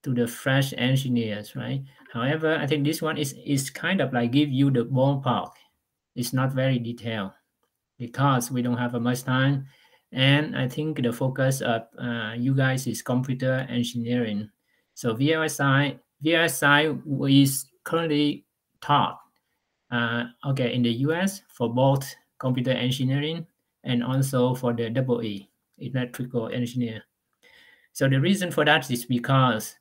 to the fresh engineers, right? However, I think this one is kind of like give you the ballpark. It's not very detailed because we don't have much time, and I think the focus of you guys is computer engineering. So VLSI is currently taught okay in the US for both computer engineering and also for the EE, electrical engineer. So the reason for that is because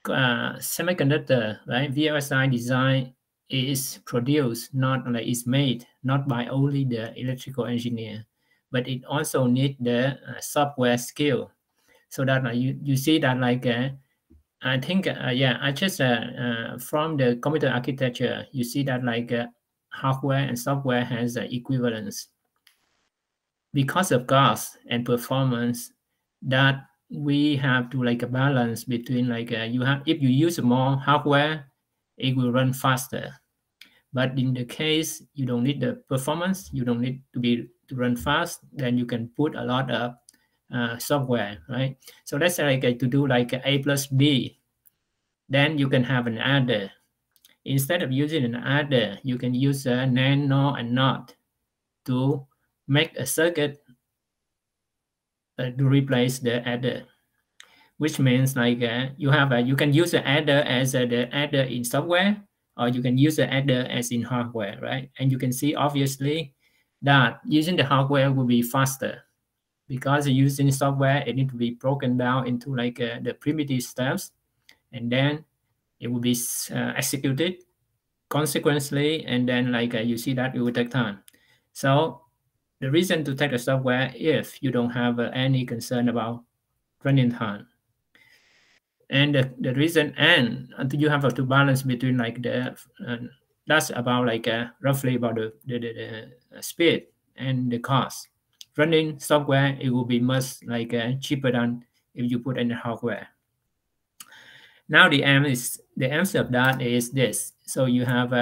semiconductor, right? VLSI design is produced, not like it's made, not by only the electrical engineer, but it also need the software skill. So that you see that like I think yeah, I just from the computer architecture, you see that like hardware and software has equivalence because of cost and performance. That we have to like a balance between like you have, if you use more hardware, it will run faster. But in the case you don't need the performance, you don't need to run fast, then you can put a lot of software, right? So let's say like to do like A plus B, then you can have an adder. Instead of using an adder, you can use a NAND, NOR, and NOT to make a circuit to replace the adder, which means like you can use the adder as the adder in software, or you can use the adder as in hardware, right? And you can see obviously that using the hardware will be faster because using software, it needs to be broken down into like the primitive steps, and then it will be executed consequently, and then like you see that it will take time. So the reason to take the software if you don't have any concern about running time. And the reason, and you have to balance between like the that's about like roughly about the speed and the cost. Running software, it will be much like cheaper than if you put in the hardware. Now the answer of that is this. So you have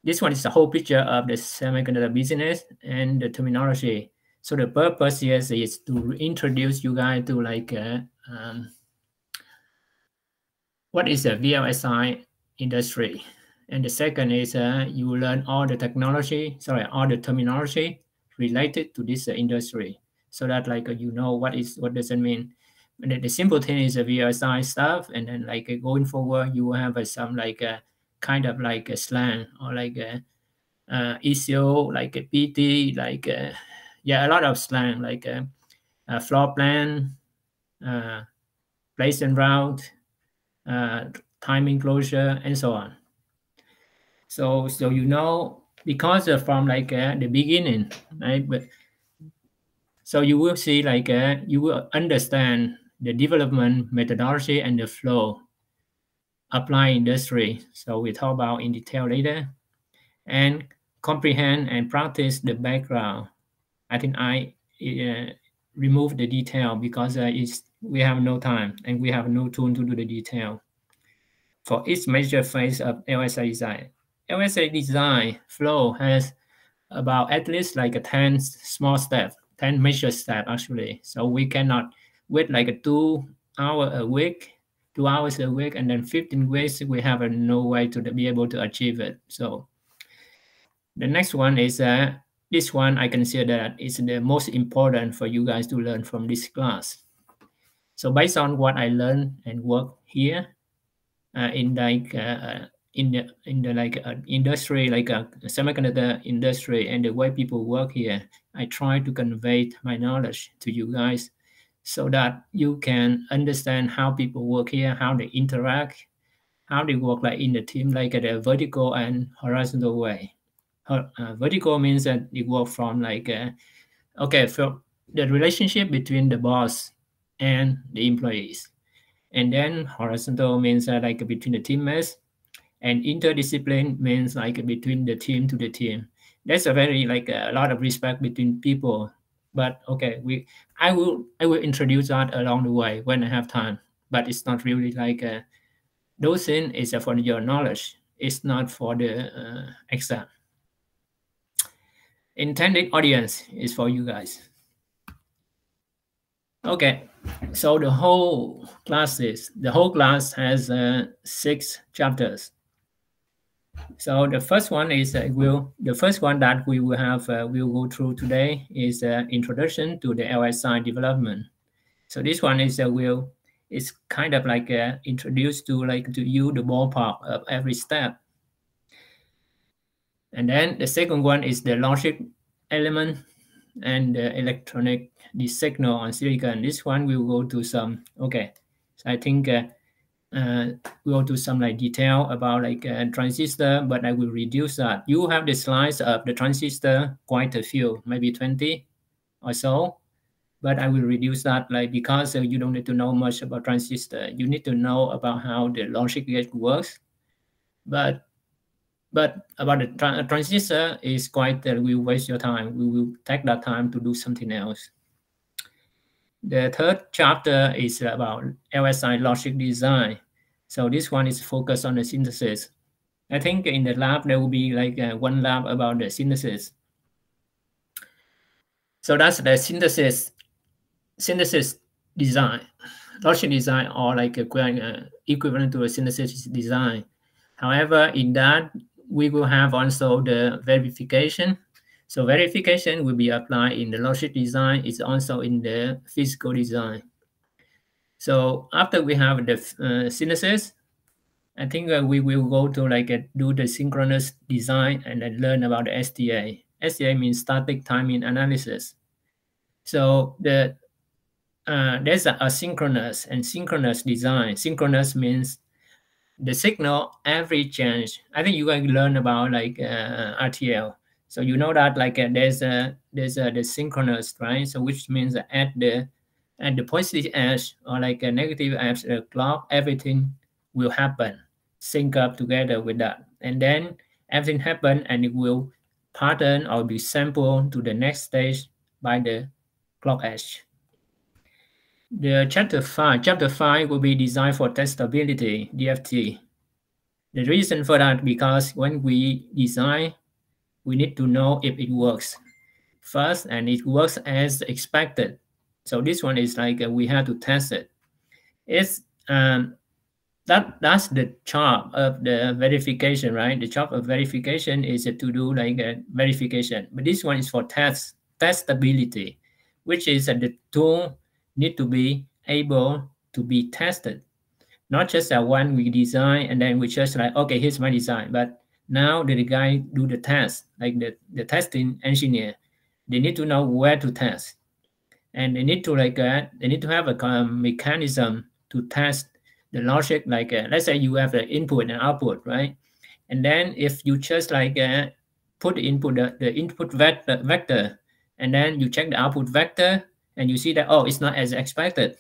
this one is a whole picture of the semiconductor business and the terminology. So the purpose here is to introduce you guys to like what is a VLSI industry. And the second is you learn all the terminology related to this industry, so that like you know what does it mean. And the simple thing is a VLSI stuff, and then like going forward you will have some like kind of like a slang or like ECO, like a PT, like yeah, a lot of slang like floor plan, place and route, timing closure, and so on. So you know, because from like the beginning, right? But so you will see like you will understand the development methodology and the flow apply industry. So we talk about in detail later, and comprehend and practice the background. I think I remove the detail because we have no time and we have no tool to do the detail. For each major phase of LSI design, LSI design flow has about at least like a 10 small steps, 10 major steps actually. So we cannot wait like a 2 hours a week, and then 15 weeks, we have no way to be able to achieve it. So the next one is this one I consider that is the most important for you guys to learn from this class. So based on what I learned and work here in like in the like industry, like a semiconductor industry, and the way people work here, I try to convey my knowledge to you guys so that you can understand how people work here, how they interact, how they work like in the team, like at a vertical and horizontal way. Vertical means that you work from like okay, for the relationship between the boss and the employees. And then horizontal means like between the teammates, and interdiscipline means like between the team to the team. That's a very like a lot of respect between people. But okay, I will introduce that along the way when I have time. But it's not really like those things is for your knowledge. It's not for the exam. Intended audience is for you guys. Okay, so the whole class has 6 chapters. So the first one is the first one that we will have we'll go through today is introduction to the LSI development. So this one is it's kind of like introduce to you the ballpark of every step. And then the second one is the logic element and the electronic, the signal on silicon. This one will go to some, okay. So I think we'll go to some like detail about like transistor, but I will reduce that. You have the slides of the transistor, quite a few, maybe 20 or so, but I will reduce that like because you don't need to know much about transistor. You need to know about how the logic gate works. But about the transistor is quite that will waste your time. We will take that time to do something else. The third chapter is about LSI logic design. So this one is focused on the synthesis. I think in the lab there will be like one lab about the synthesis. So that's the synthesis design, logic design, or like equivalent to a synthesis design. However, in that we will have also the verification. So verification will be applied in the logic design. It's also in the physical design. So after we have the synthesis, I think we will go to like do the synchronous design and then learn about the STA. STA means static timing analysis. So there's a asynchronous and synchronous design. Synchronous means the signal every change. I think you can learn about like RTL. So you know that like there's the synchronous, right? So which means that at the positive edge or like a negative edge of the clock, everything will happen, sync up together with that, and then everything happen and it will pattern or be sampled to the next stage by the clock edge. The chapter 5 will be design for testability, DFT. The reason for that, because when we design, we need to know if it works first, and it works as expected. So this one is like we have to test it. It's that's the job of the verification, right? The job of verification is to do like a verification, but this one is for testability, which is that the tool need to be able to be tested, not just that one we design and then we just like, okay, here's my design, but now the guy do the test, like the testing engineer, they need to know where to test, and they need to like they need to have a mechanism to test the logic. Like let's say you have the input and output, right? And then if you just like put the input the input vector, and then you check the output vector and you see that, oh, it's not as expected,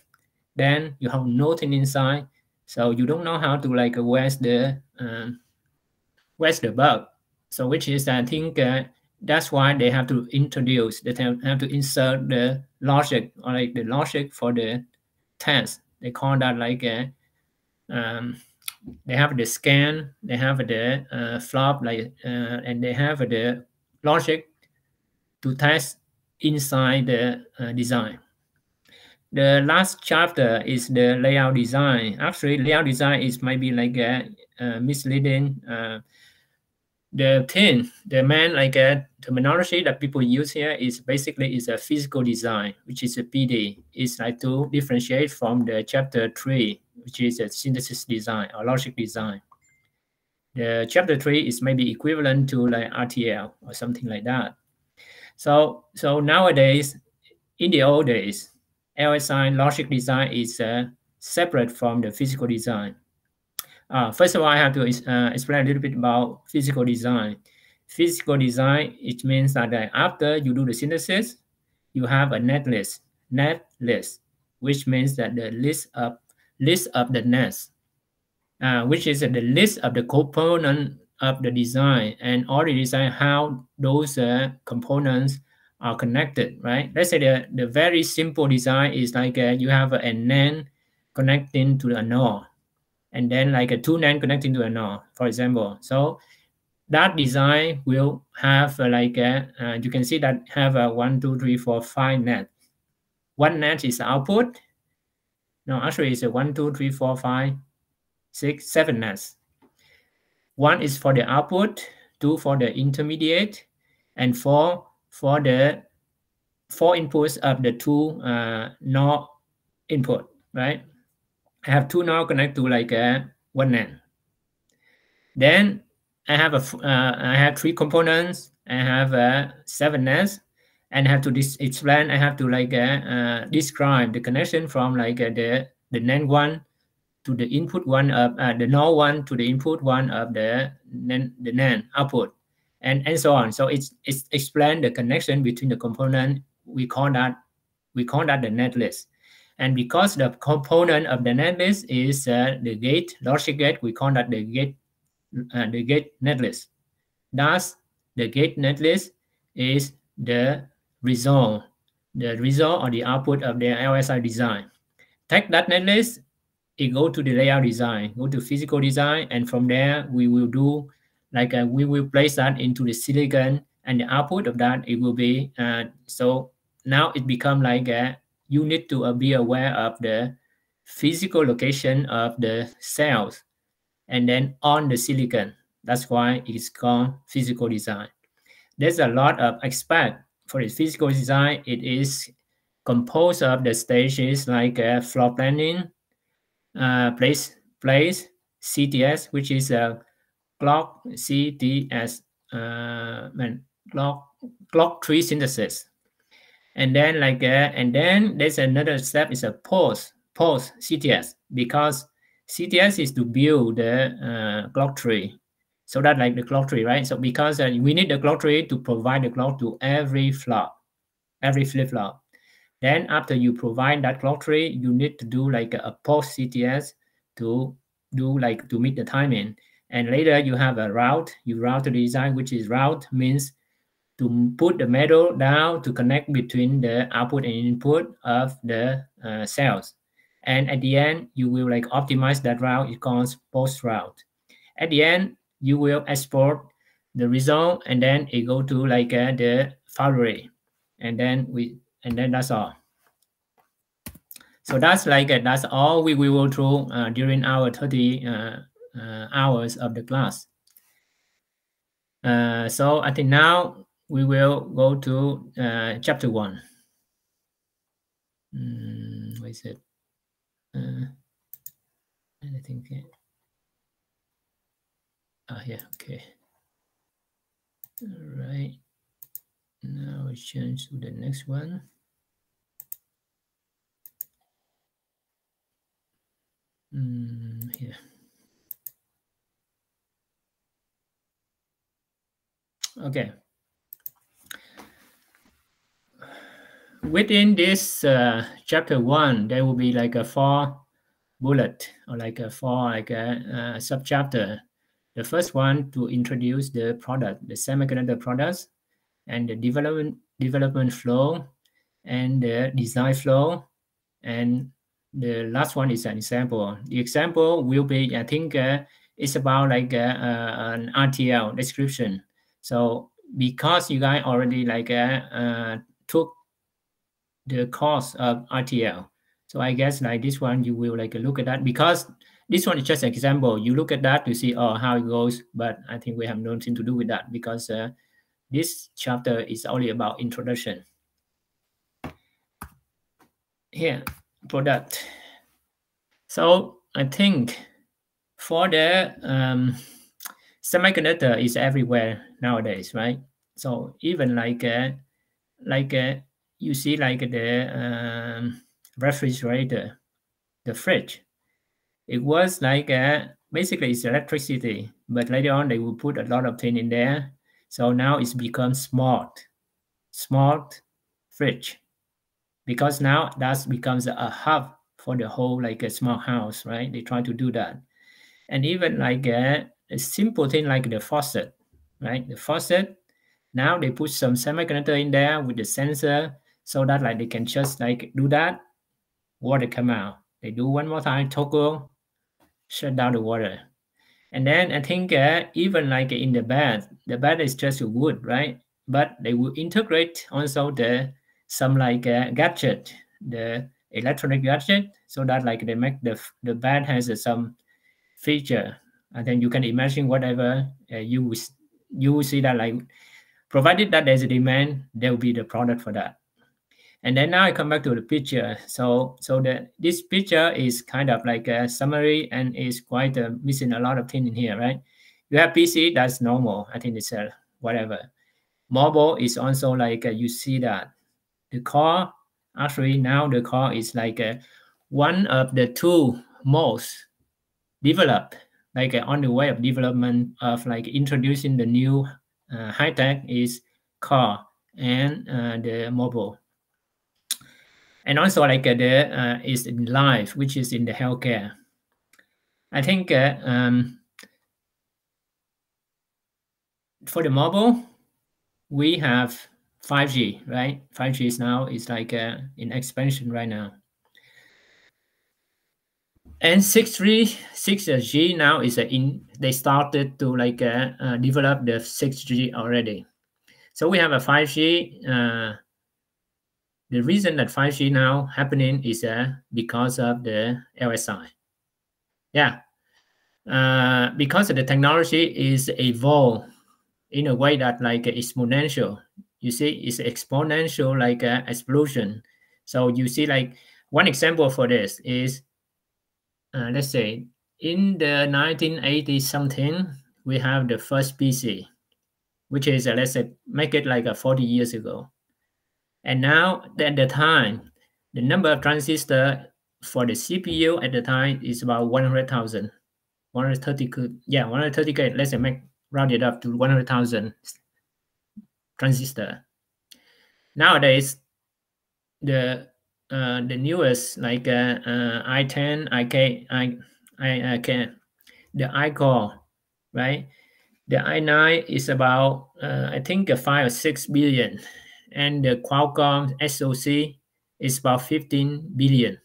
then you have nothing inside, so you don't know how to like where's the bug. So which is I think that's why they have to introduce, they have to insert the logic, or like the logic for the test. They call that like they have the scan, they have the flop, like and they have the logic to test inside the design. The last chapter is the layout design. Actually, layout design is maybe like misleading. The main like terminology that people use here is basically is a physical design, which is a PD. It's like to differentiate from the chapter 3, which is a synthesis design or logic design. The chapter 3 is maybe equivalent to like RTL or something like that. So nowadays, in the old days, LSI logic design is separate from the physical design. First of all, I have to explain a little bit about physical design. Physical design, it means that after you do the synthesis, you have a net list, which means that the list of the nets, which is the list of the component of the design, and already design how those components are connected, right? Let's say the very simple design is like you have a NAND connecting to a NOR, and then like a 2 NAND connecting to a NOR, for example. So that design will have like you can see that have a 1, 2, 3, 4, 5 net. one net is the output. No, actually it's a 1, 2, 3, 4, 5, 6, 7 nets. 1 is for the output, 2 for the intermediate, and 4 for the 4 inputs of the 2 NOR input, right? I have 2 NOR connect to like one net. Then I have I have 3 components. I have 7 nets, and I have to explain. I have to like describe the connection from like the NAND 1 to the input 1 of the NOR 1 to the input 1 of the NAND output, and so on. So it's explain the connection between the component. We call that the netlist. And because the component of the netlist is the gate, logic gate, we call that the gate netlist. Thus, the gate netlist is the result or the output of the LSI design. Take that netlist, it go to the layout design, go to physical design, and from there we will do like we will place that into the silicon, and the output of that it will be so now it become like you need to be aware of the physical location of the cells and then on the silicon. That's why it's called physical design. There's a lot of aspect for the physical design. It is composed of the stages like floor planning, place, CTS, which is a clock CTS, clock tree synthesis. And then like and then there's another step is a post CTS, because CTS is to build the clock tree. So that like the clock tree, right? So because we need the clock tree to provide the clock to every flip-flop. Then after you provide that clock tree, you need to do like a post CTS to do like to meet the timing. And later you have a route. You route the design, which is route means to put the metal down to connect between the output and input of the cells. And at the end, you will like optimize that route. It calls post route. At the end, you will export the result, and then it go to like the foundry, and then that's all. So that's like that's all we will go through during our 30 hours of the class. So I think now we will go to chapter 1. What is it? I think. Yeah, okay. All right. Now we change to the next one. Here. Okay. Within this chapter 1, there will be like a 4 bullet or like a 4 like a sub-chapter. The first one to introduce the product, the semiconductor products, and the development flow, and the design flow, and the last one is an example. The example will be, I think, it's about like an RTL description. So because you guys already like took the course of RTL, so I guess like this one you will like look at that, because this one is just an example. You look at that to see how it goes, but I think we have nothing to do with that, because this chapter is only about introduction. Here, product. So I think for the semiconductor is everywhere nowadays, right? So even like you see like the refrigerator, the fridge, it was like basically it's electricity, but later on they will put a lot of things in there. So now it's become smart fridge, because now that becomes a hub for the whole like a smart house, right? They try to do that. And even like a simple thing like the faucet, right? The faucet, now they put some semiconductor in there with the sensor, so that like they can just like do that, water come out. They do one more time, toggle, shut down the water. And then I think even like in the bed is just wood, right? But they will integrate also some like gadget the electronic gadget, so that like they make the bed has some feature, and then you can imagine whatever you will see that like, provided that there's a demand, there will be the product for that. And then now I come back to the picture. So this picture is kind of like a summary and is quite missing a lot of things in here, right? You have PC, that's normal. I think it's whatever. Mobile is also like you see that the car, actually now the car is like one of the two most developed, like on the way of development of like introducing the new high tech is car and the mobile. And also like there is in life, which is in the healthcare. I think for the mobile, we have 5G, right? 5G is now is like in expansion right now. And 6G now is they started to like develop the 6G already. So we have a 5G. The reason that 5G now happening is because of the LSI. Yeah, because of the technology is evolved in a way that like exponential. You see, it's exponential like explosion. So you see, like one example for this is, let's say in the 1980 something, we have the first PC, which is let's say make it like 40 years ago. And now at the time, the number of transistors for the CPU at the time is about 100,000. 130K. Let's say make round it up to 100,000 transistor. Nowadays, the newest like i10, the i-core, right? The i9 is about I think 5 or 6 billion, and the Qualcomm SoC is about 15 billion.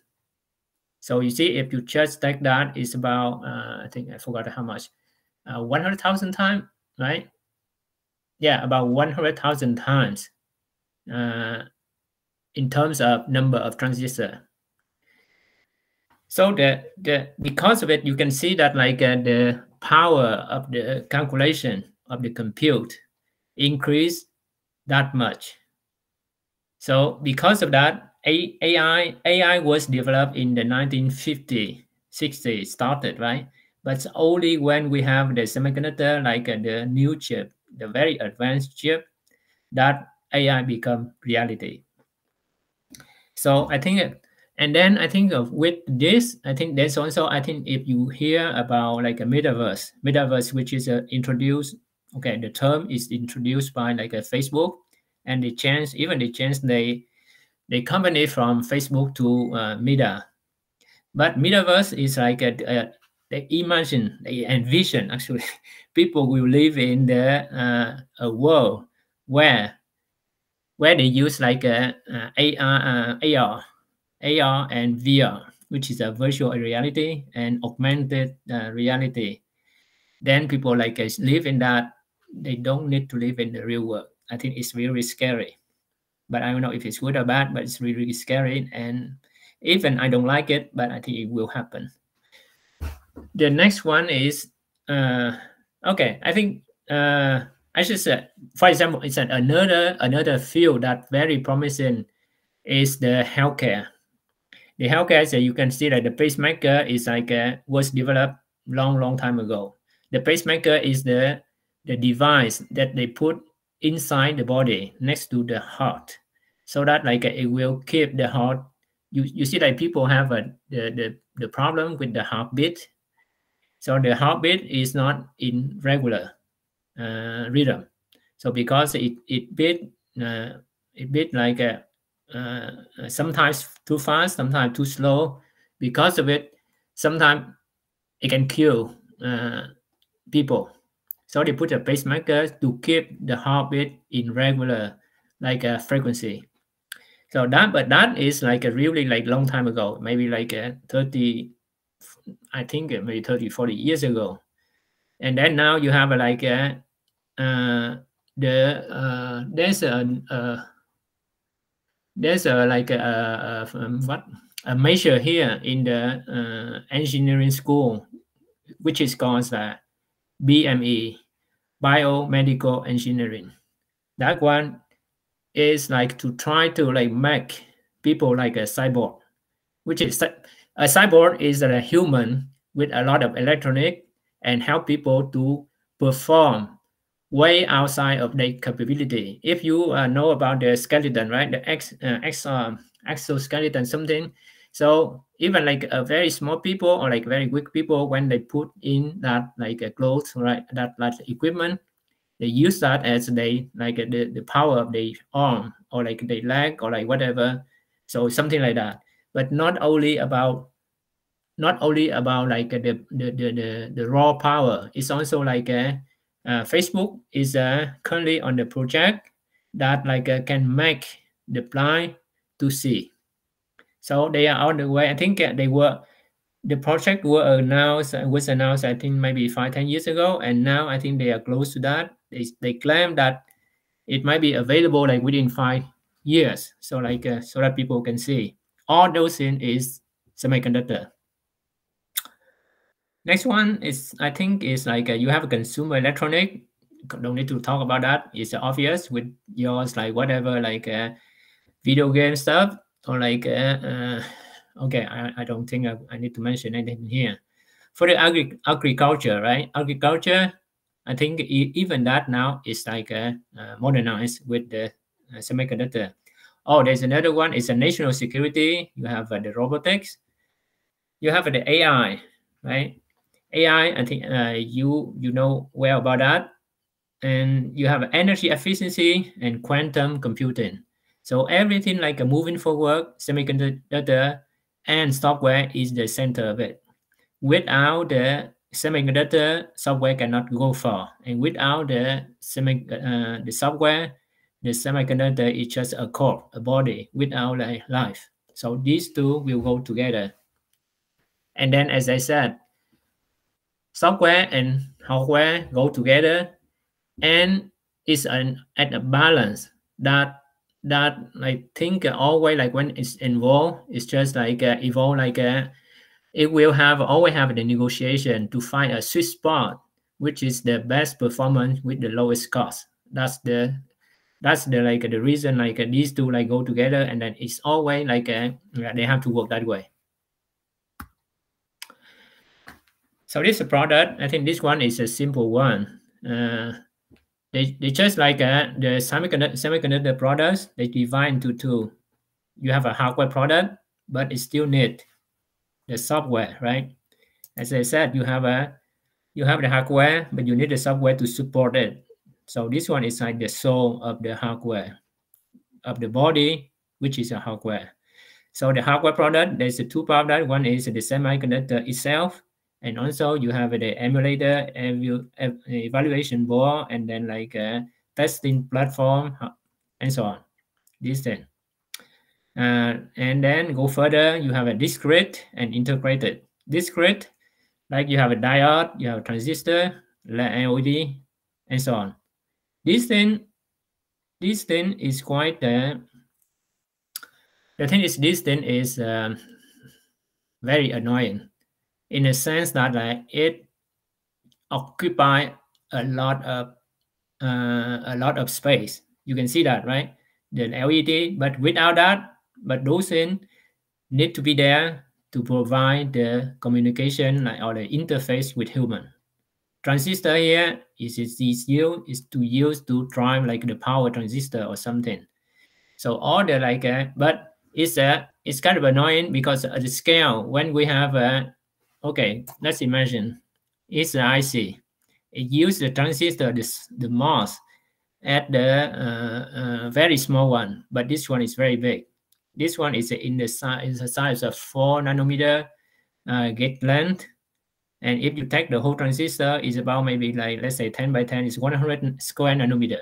So you see, if you just take that, it's about I think I forgot how much, 100,000 times, right? Yeah, about 100,000 times in terms of number of transistors. So because of it, you can see that like the power of the calculation of the compute increased that much. So because of that, AI was developed in the 1950s, 60s started, right? But only when we have the semiconductor, like the new chip, the very advanced chip, that AI become reality. So I think, and then I think with this, I think there's also, I think if you hear about like a metaverse, which is introduced, okay, the term is introduced by like a Facebook, and they changed the company from Facebook to Meta. But metaverse is like they imagine, they envision actually people will live in a world where they use like AR and VR, which is a virtual reality and augmented reality. Then people like live in that. They don't need to live in the real world. I think it's really scary. But I don't know if it's good or bad, but it's really, really scary. And even I don't like it, but I think it will happen. The next one is, okay, I think I should say, for example, it's another field that very promising is the healthcare. The healthcare, so you can see that the pacemaker is like was developed long time ago. The pacemaker is the device that they put inside the body next to the heart, so that like it will keep the heart. You see that people have the problem with the heartbeat. So the heartbeat is not in regular rhythm. So because it beat like sometimes too fast, sometimes too slow. Because of it, sometimes it can kill people. So they put a pacemaker to keep the heartbeat in regular like a frequency. So that is like a really like long time ago, maybe like 30, I think maybe 30, 40 years ago. And then now you have like there's there's a major here in the engineering school, which is called BME, biomedical engineering. That one is like to try to like make people like a cyborg, which is a cyborg is a human with a lot of electronic and help people to perform way outside of their capability. If you know about the skeleton, right, the exoskeleton, something. So even like a very small people or like very weak people, when they put in that like a clothes, right, that like equipment, they use that as they like the power of the arm or like the leg or like whatever. So something like that. But not only about like the raw power. It's also like Facebook is currently on the project that like can make the blind to see. So they are on the way. I think the project was announced I think maybe 5-10 years ago, and now I think they are close to that. They claim that it might be available like within 5 years. So like so that people can see. All those things is semiconductor. Next one is, I think, is like you have a consumer electronic. Don't need to talk about that. It's obvious with yours, like whatever, like video game stuff or like okay, I don't think I need to mention anything here. For the agriculture, right? Agriculture, I think even that now is like modernized with the semiconductor. Oh, there's another one. It's a national security. You have the robotics. You have the AI, right? AI, I think you know well about that. And you have energy efficiency and quantum computing. So everything like moving forward, semiconductor and software is the center of it. Without the semiconductor, software cannot go far. And without the software, the semiconductor is just a core, a body without a life. So these two will go together. And then, as I said, software and hardware go together, and it's at a balance that I think always like when it's involved, it's just like evolve like it will always have the negotiation to find a sweet spot, which is the best performance with the lowest cost. That's the like the reason like these two like go together, and then it's always like they have to work that way. So this product, I think this one is a simple one. They just like the semiconductor products, they divide into two. You have a hardware product, but it still need the software, right? As I said, you have the hardware, but you need the software to support it. So this one is like the soul of the hardware, of the body, which is a hardware. So the hardware product, there's a two products. One is the semiconductor itself, and also you have the emulator, evaluation board, and then like a testing platform, and so on. This thing. And then go further, you have a discrete and integrated. Discrete, like you have a diode, you have a transistor, LED, and so on. This thing is quite the thing is this thing is very annoying in a sense that like it occupy a lot of space. You can see that, right? The LED, but without that, but those things need to be there to provide the communication like, or the interface with human. Transistor here is to use to drive like the power transistor or something. So all the like but it's kind of annoying because at the scale when we have okay, let's imagine it's an IC. It uses the transistor, the MOS at the very small one, but this one is very big. This one is in the size of 4 nanometer gate length, and if you take the whole transistor, is about maybe like let's say 10 by 10 is 100 square nanometer.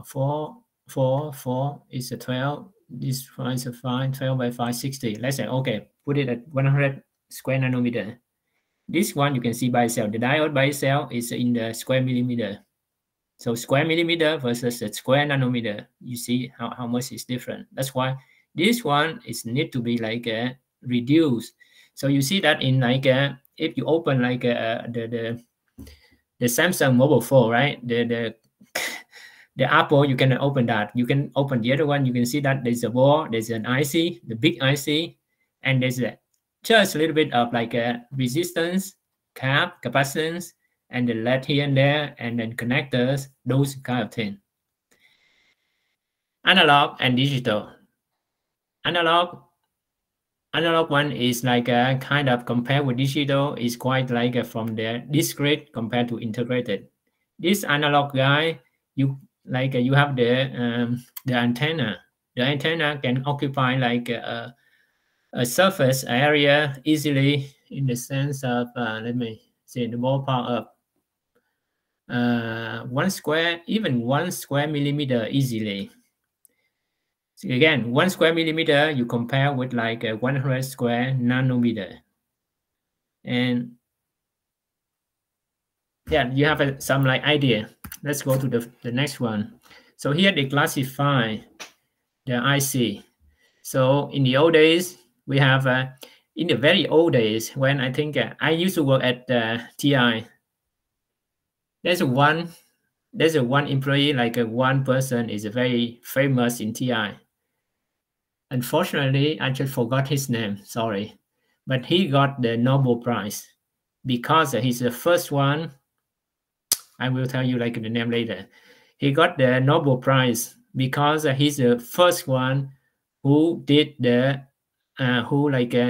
4 is a 12. This one is a 5, 12 by 5, 60. Let's say, okay, put it at 100 square nanometer. This one you can see by itself. The diode by itself is in the square millimeter. So square millimeter versus a square nanometer, you see how much is different. That's why this one is need to be like reduced. So you see that in like if you open like the Samsung mobile phone, right? The Apple, you can open that. You can open the other one. You can see that there's a board, there's an IC, the big IC, and there's just a little bit of like a resistance, cap, capacitance, and the LED here and there, and then connectors, those kind of things. Analog and digital. Analog one is like a kind of compared with digital is quite like from the discrete compared to integrated. This analog guy, you have the antenna. The antenna can occupy like a surface area easily in the sense of let me say the ballpark of 1 square millimeter easily. So again, 1 square millimeter you compare with like 100 square nanometer, and yeah, you have some like idea. Let's go to the next one. So here they classify the IC. So in the old days, we have in the very old days when I think I used to work at TI. There's a one employee, like one person is very famous in TI. Unfortunately, I just forgot his name. Sorry, but he got the Nobel Prize because he's the first one. I will tell you like the name later. He got the Nobel Prize because he's the first one who did the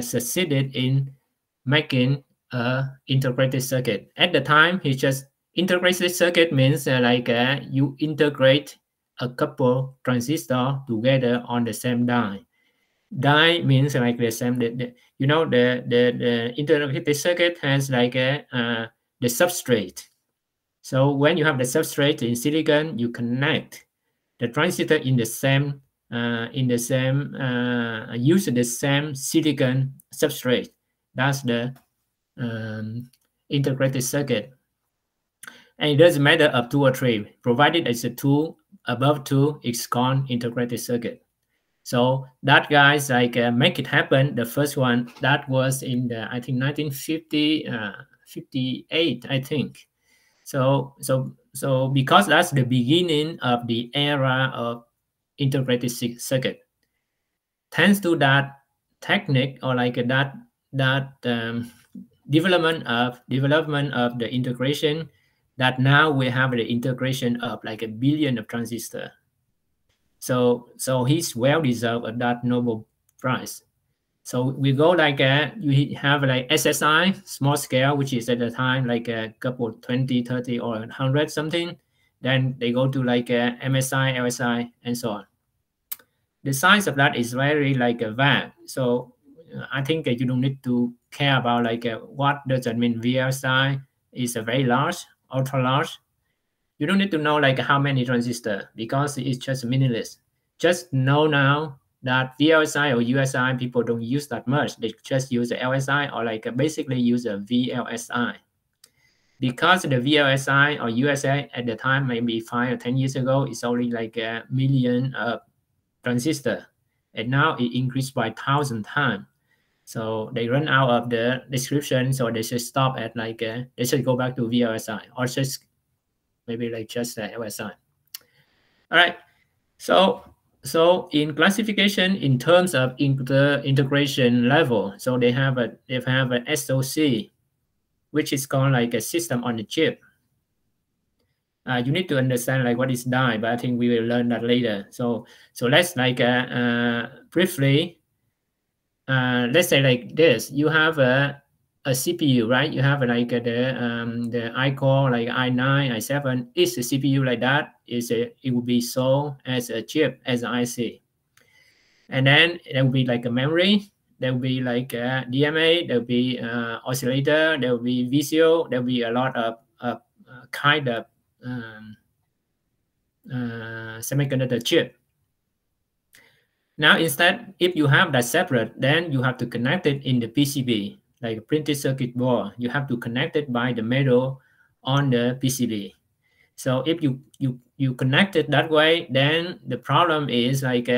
succeeded in making a integrated circuit. At the time, he just integrated circuit means you integrate a couple transistors together on the same die. Die means like the same. The integrated circuit has like the substrate. So when you have the substrate in silicon, you connect the transistor in the same use the same silicon substrate. That's the integrated circuit. And it doesn't matter of 2 or 3, provided it's a 2 above 2, it's called integrated circuit. So that guys like make it happen. The first one that was in the I think 1958, I think. So because that's the beginning of the era of integrated circuit. Thanks to that technique or like that development of the integration, that now we have the integration of like 1 billion of transistors. So he's well deserved of that Nobel Prize. So we go like you have like SSI, small scale, which is at the time like a couple 20, 30, or 100 something. Then they go to like MSI, LSI, and so on. The size of that is very like a vague. So I think you don't need to care about like what does that mean. VLSI is a very large, ultra large. You don't need to know like how many transistors because it's just meaningless. Just know now that VLSI or USI people don't use that much. They just use the LSI or like basically use a VLSI. Because the VLSI or USI at the time, maybe 5 or 10 years ago, it's only like 1 million transistor, and now it increased by 1,000 times. So they run out of the description, so they should stop at like they should go back to VLSI or just maybe like just LSI. All right. So in classification in terms of integration level, so they have an SoC, which is called like a system on the chip. You need to understand like what is die, but I think we will learn that later. So let's like briefly let's say like this. You have a CPU, right? You have like the I-core like i9, i7. It's a CPU like that. It will be sold as a chip, as an IC. And then there will be like a memory. There will be like a DMA. There will be oscillator. There will be VCO. There will be a lot of kind of semiconductor chip. Now instead, if you have that separate, then you have to connect it in the PCB, like a printed circuit board. You have to connect it by the metal on the PCB. So if you connect it that way, then the problem is like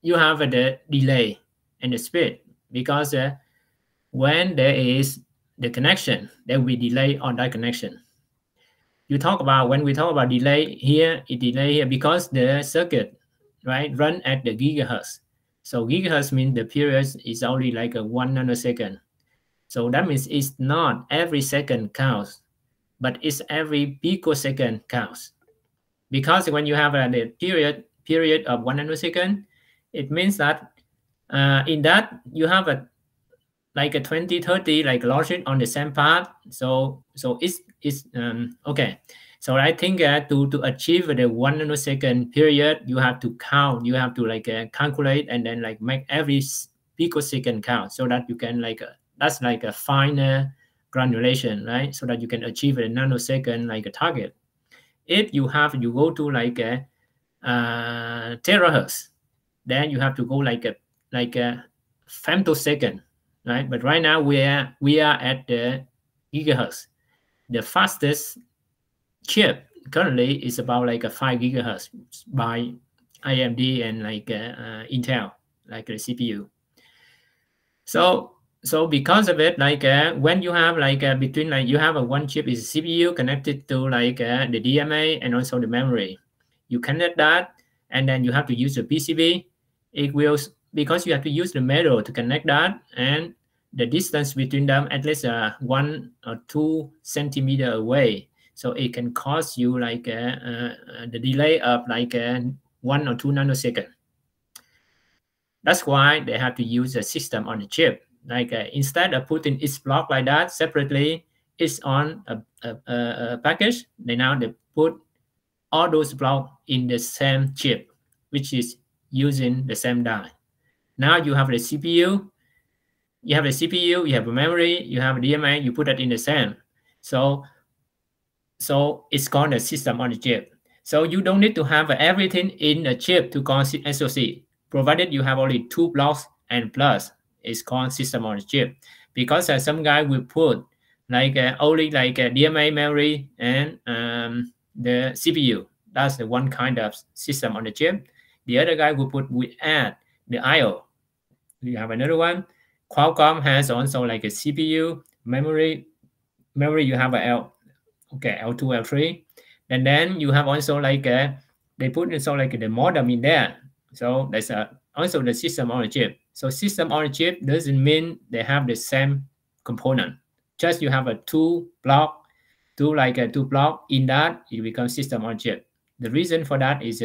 you have the delay and the speed, because when there is the connection, there will be delay on that connection. When we talk about delay here, it delay here because the circuit, right, run at the gigahertz. So gigahertz means the period is only like a 1 nanosecond. So that means it's not every second counts, but it's every picosecond counts. Because when you have the period of 1 nanosecond, it means that in that you have a 20, 30 like logic on the same path. So it's okay. So I think to achieve the 1 nanosecond period, you have to count, you have to calculate and then make every picosecond count, so that you can that's like a finer granulation, right? So that you can achieve a nanosecond a target. If you go to a terahertz, then you have to go like a femtosecond, right? But right now we are at the gigahertz. The fastest chip currently is about a 5 gigahertz by AMD and Intel, like the CPU. So because of it, when you have between you have a one chip is CPU connected to the DMA and also the memory. You connect that, and then you have to use the PCB. It will, because you have to use the metal to connect that, and the distance between them at least 1 or 2 centimeter away. So it can cause you the delay of 1 or 2 nanoseconds. That's why they have to use a system on the chip. Instead of putting each block like that separately, it's on a package. They put all those blocks in the same chip, which is using the same die. Now you have the CPU, you have a memory, you have a DMA, you put that in the same. So it's called a system on the chip. So you don't need to have everything in a chip to call SoC, provided you have only 2 blocks and plus. It's called system on the chip. Because some guy will put only a DMA, memory, and the CPU. That's the one kind of system on the chip. The other guy will add the I/O. You have another one. Qualcomm has also a CPU, memory. You have a L2, L3, and then you have also they put also the modem in there. So there's also the system on the chip. So system on the chip doesn't mean they have the same component. Just you have a two block in that, it becomes system on chip. The reason for that is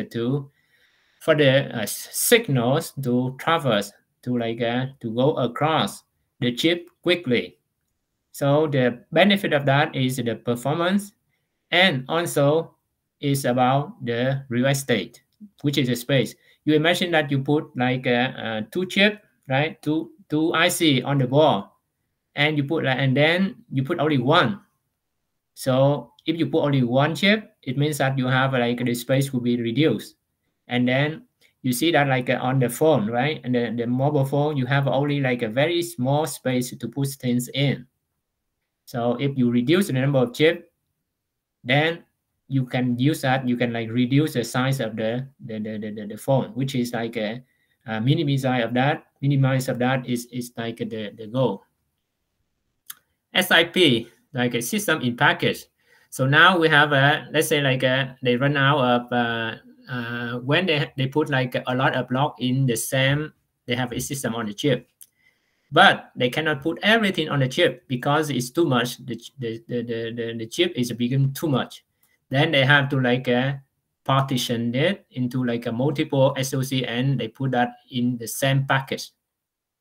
for the signals to traverse to go across the chip quickly. So the benefit of that is the performance, and also is about the real estate, which is the space. You imagine that you put two chip, right? Two IC on the board, and you put and then you put only one. So if you put only one chip, it means that you have the space will be reduced. And then you see that on the phone, right? And the mobile phone, you have only a very small space to put things in. So if you reduce the number of chips, then you can use that. You can reduce the size of the phone, which is minimize of that. Minimize of that is the goal. SIP, a system in package. So now we have let's say they run out of when they put a lot of block in the same, they have a system on the chip, but they cannot put everything on the chip because it's too much. The chip is becoming too much. Then they have to partition it into a multiple SoC, and they put that in the same package.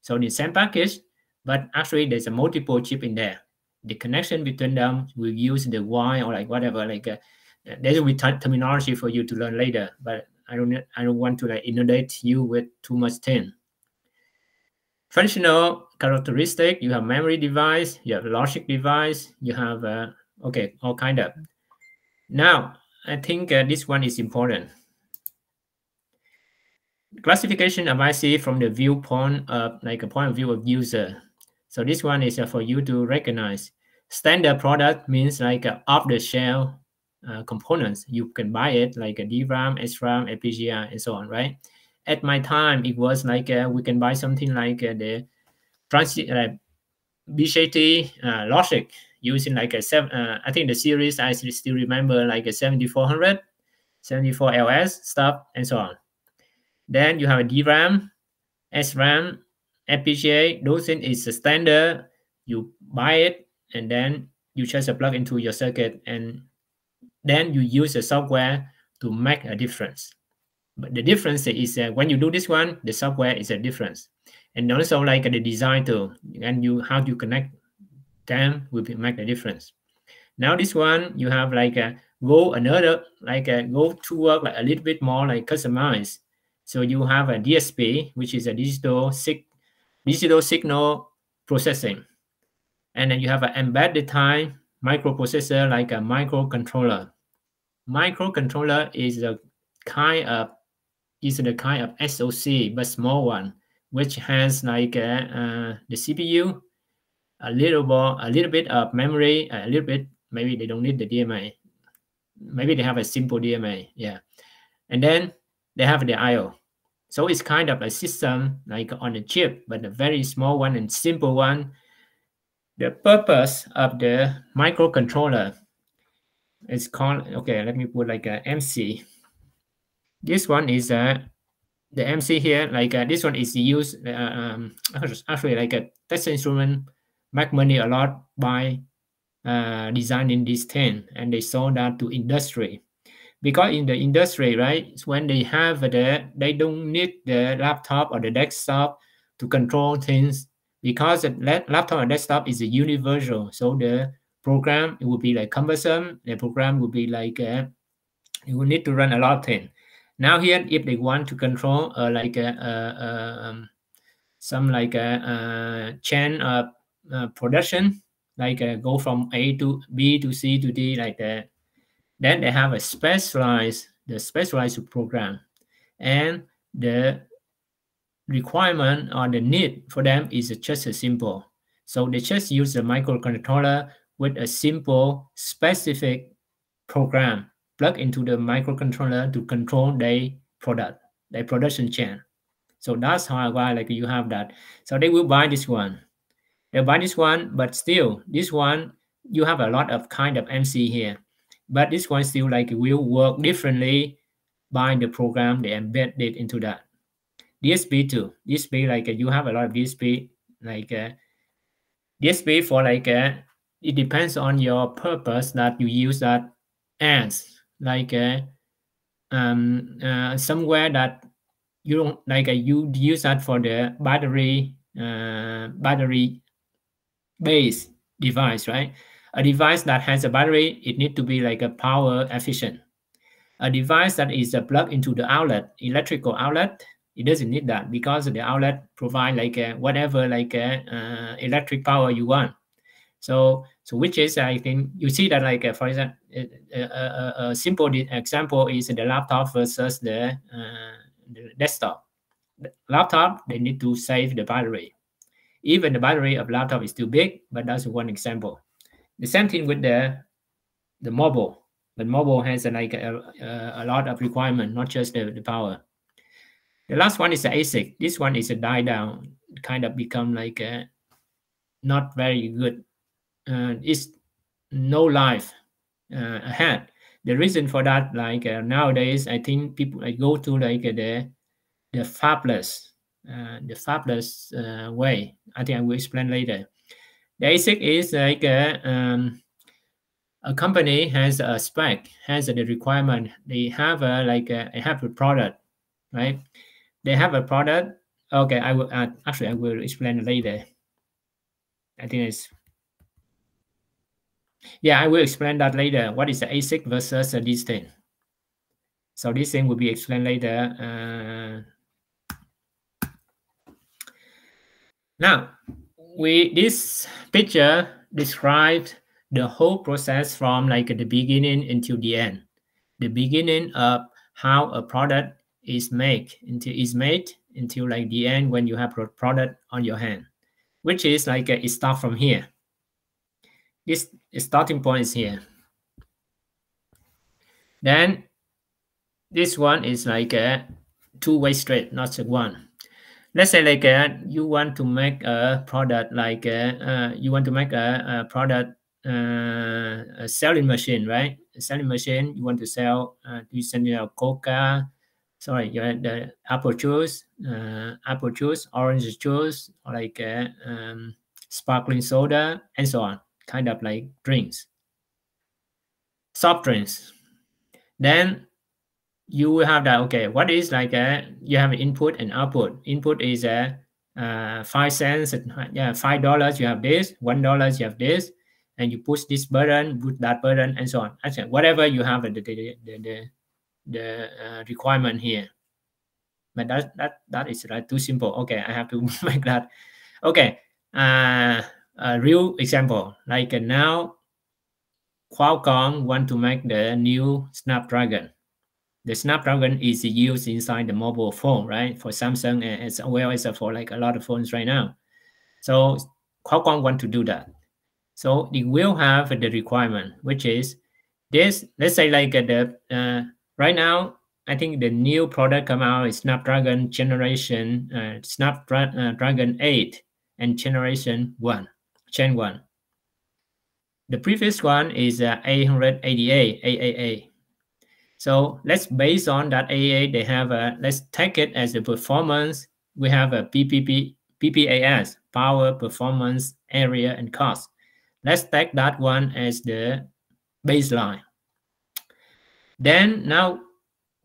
So in the same package, but actually there's a multiple chip in there. The connection between them will use the Y or whatever. There will be terminology for you to learn later, but I don't want to inundate you with too much thing. Functional characteristic: you have memory device, you have logic device, you have all kind of. Now I think this one is important. Classification of IC from the viewpoint of a point of view of user. So this one is for you to recognize. Standard product means like off-the-shelf components. You can buy it like a DRAM, SRAM, FPGA, and so on, right? At my time, it was like we can buy something like the BJT logic using like a I think the series I still remember like a 7400, 74LS stuff, and so on. Then you have a DRAM, SRAM, FPGA. Those things is a standard. You buy it and then you just plug into your circuit, and then you use the software to make a difference. But the difference is when you do this one, the software is a difference, and also like the design too, and how you connect them will make the difference. Now this one you have like go to work like a little bit more like customized. So you have a DSP, which is a digital signal processing, and then you have an embedded time microprocessor like a microcontroller. Microcontroller is the kind of SoC, but small one, which has like the CPU, a little bit of memory, a little bit, maybe they don't need the DMA. Maybe they have a simple DMA, yeah. And then they have the I/O. So it's kind of a system like on a chip, but a very small one and simple one. The purpose of the microcontroller is called, okay, let me put like a MC. This one is the MC here, like this one is used actually like a test instrument make money a lot by designing this thing, and they sold that to industry, because in the industry, right, when they have they don't need the laptop or the desktop to control things, because the laptop and desktop is a universal. So the program, it will be like cumbersome. The program will be like you will need to run a lot of things. Now here, if they want to control like some like a chain of production, like go from A to B to C to D, like that, then they have a specialized program, and the requirement or the need for them is just as simple. So they just use the microcontroller with a simple specific program plug into the microcontroller to control their production chain. So that's why like you have that. So they will buy this one. They buy this one, but still this one you have a lot of kind of MC here, but this one still like will work differently by the program they embedded into that. DSP too. DSP like you have a lot of DSP, like DSP for like it depends on your purpose that you use that as, like somewhere that you don't like you use that for the battery based device, right? A device that has a battery, it need to be like a power efficient. A device that is plugged into the outlet, electrical outlet, it doesn't need that, because the outlet provide like whatever like electric power you want. So which is, I think you see that like for example, a simple example is the laptop versus the desktop. The laptop, they need to save the battery. Even the battery of laptop is too big, but that's one example. The same thing with the mobile, but mobile has like a lot of requirement, not just the power. The last one is the ASIC. This one is a die down, kind of become like not very good. It's no life ahead. The reason for that, like nowadays, I think people go to like the fabless way. I think I will explain later. The ASIC is like a company has a spec, has the requirement. They have have a product, right? They have a product. Okay, I will actually I will explain later. I think it's, yeah, I will explain that later. What is the ASIC versus this thing? So this thing will be explained later. Now, this picture describes the whole process from like the beginning until the end. The beginning of how a product is made until like the end when you have a product on your hand, which is like it starts from here. this starting point is here. Then this one is like a two-way street, not just one. Let's say like you want to make a product like you want to make a product, a selling machine, right? A selling machine. You want to sell. You send Coca. Sorry, you had the apple juice, orange juice, or like sparkling soda, and so on. Kind of like drinks, soft drinks. Then you will have that. Okay, what is like you have input and output. Input is 5 cents, yeah, $5. You have this, $1. You have this, and you push this button, put that button, and so on. Actually, whatever you have the requirement here. But that is like too simple. Okay, I have to make that. Okay, a real example. Like now, Qualcomm want to make the new Snapdragon. The Snapdragon is used inside the mobile phone, right? For Samsung as well as for like a lot of phones right now. So Qualcomm want to do that. So it will have the requirement, which is this. Let's say like right now, I think the new product come out is Snapdragon generation, Snapdragon 8 and generation 1, Gen 1. The previous one is 888, AAA. So let's base on that AAA, they have let's take it as a performance. We have a PPAS, power, performance, area, and cost. Let's take that one as the baseline. Then now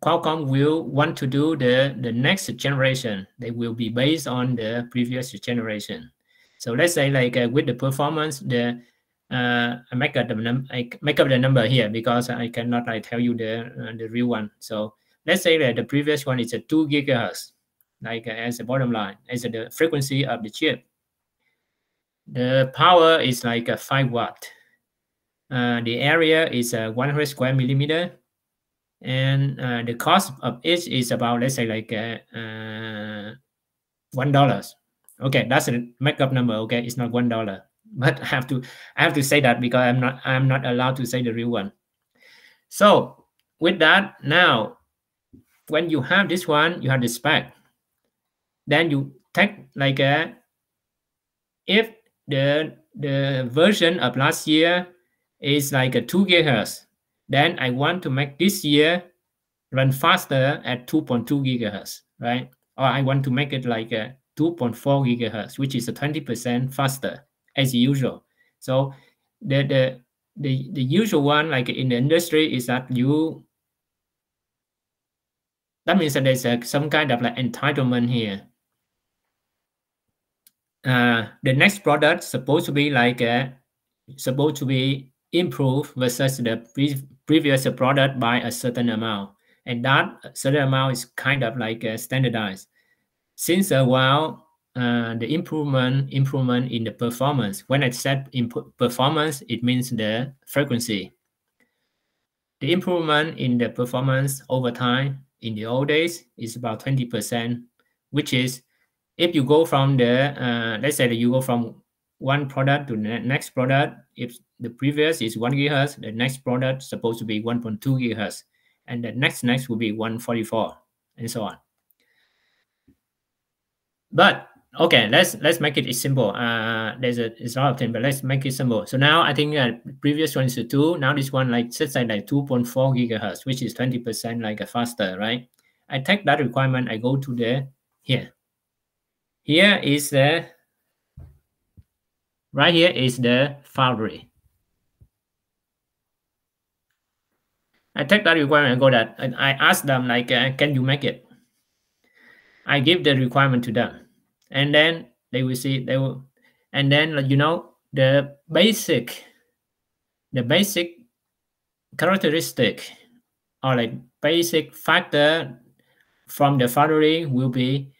Qualcomm will want to do the next generation. They will be based on the previous generation. So let's say like with the performance, I make up the number here because I cannot tell you the real one. So let's say that the previous one is a 2 gigahertz, like as a bottom line, as the frequency of the chip. The power is like a 5 watt. The area is 100 square millimeter, and the cost of each is about, let's say like $1. Okay, that's a makeup number. Okay, it's not $1. But I have to say that because I'm not allowed to say the real one. So with that, now when you have this one, you have the spec. Then you take like if the version of last year is like a 2 gigahertz, then I want to make this year run faster at 2.2 gigahertz, right? Or I want to make it like a 2.4 gigahertz, which is a 20% faster as usual. So the usual one, like in the industry, is that that means that there's some kind of like entitlement here. The next product supposed to be like supposed to be improved versus the previous product by a certain amount, and that certain amount is kind of like standardized. Since a while, the improvement in the performance. When I said performance, it means the frequency. The improvement in the performance over time in the old days is about 20%, which is if you go from the let's say that you go from one product to the next product. If the previous is 1 gigahertz, the next product is supposed to be 1.2 gigahertz, and the next will be 144, and so on. But okay, let's make it simple. There's a lot of things, but let's make it simple. So now I think previous one is a 2. Now this one like let's say like 2.4 gigahertz, which is 20% like a faster, right? I take that requirement. I go to the here. Here is the right here is the foundry. I take that requirement and go that, and I ask them like, can you make it? I give the requirement to them, and then they will see, they will, and then you know the basic characteristic or like basic factor from the foundry will be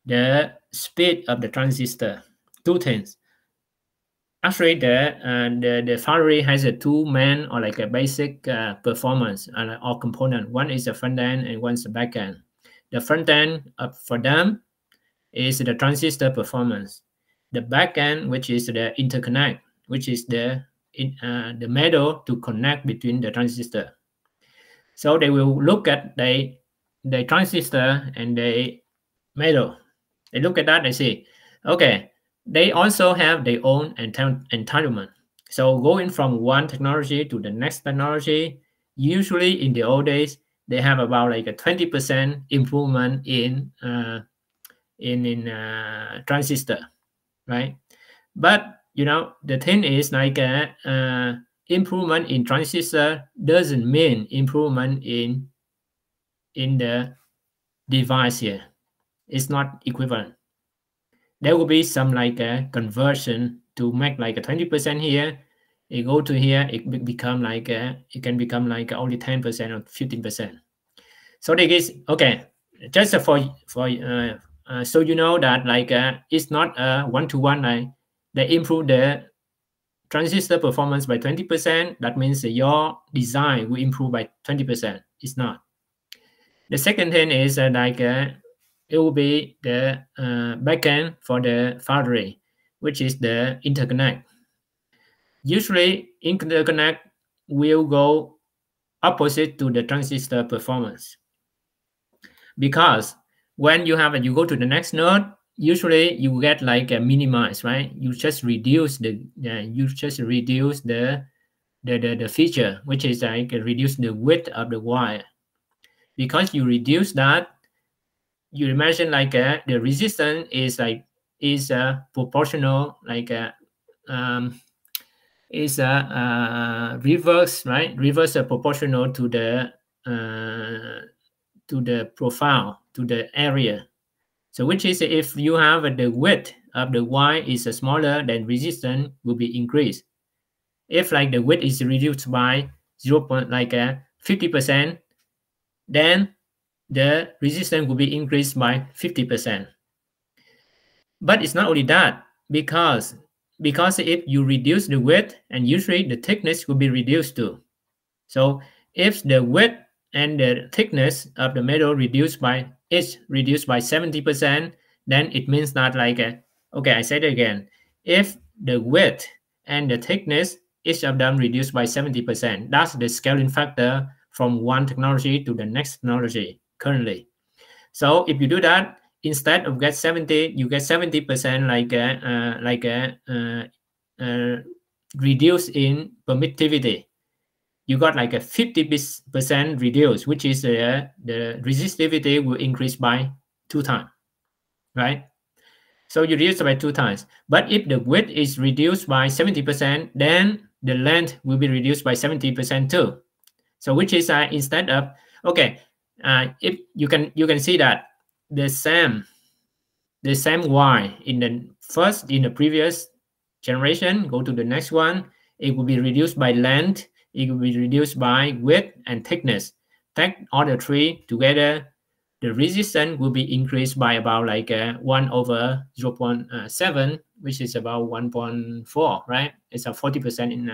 the speed of the transistor. Two things. Actually, the foundry has a two main or like a basic performance or component. One is the front end and one's the back end. The front end for them is the transistor performance. The back end, which is the interconnect, which is the the metal to connect between the transistor. So they will look at the transistor and the metal. They look at that, they see, okay, they also have their own entitlement. So going from one technology to the next technology, usually in the old days, they have about like a 20% improvement in transistor, right? But the thing is like improvement in transistor doesn't mean improvement in the device here. It's not equivalent. There will be some like a conversion to make like a 20% here. It go to here, it become like it can become like only 10% or 15%. So they get, okay, just for so you know that like it's not a one-to-one, like they improve the transistor performance by 20%. That means your design will improve by 20%. It's not. The second thing is like it will be the backend for the foundry, which is the interconnect. Usually, interconnect will go opposite to the transistor performance, because when you go to the next node, usually you get like a minimize, right? You just reduce the feature, which is like reduce the width of the wire. Because you reduce that, you imagine like the resistance is proportional, like reverse, right? Reverse proportional to the profile, to the area. So which is, if you have the width of the wire is smaller, then resistance will be increased. If like the width is reduced by 50%, then the resistance will be increased by 50%. But it's not only that, because if you reduce the width, and usually the thickness will be reduced too. So if the width and the thickness of the metal reduced by 70%, then it means that like okay, I said it again. If the width and the thickness, each of them reduced by 70%, that's the scaling factor from one technology to the next technology currently. So if you do that, instead of get 70, you get 70% reduce in permittivity. You got like a 50% reduce, which is the resistivity will increase by 2 times, right? So you reduce by 2 times. But if the width is reduced by 70%, then the length will be reduced by 70% too. So which is instead of, okay, if you can see that the same y in the previous generation, go to the next one, it will be reduced by length, it will be reduced by width and thickness. Take all the three together, the resistance will be increased by about like 1 over 0.7, which is about 1.4, right? It's a 40% in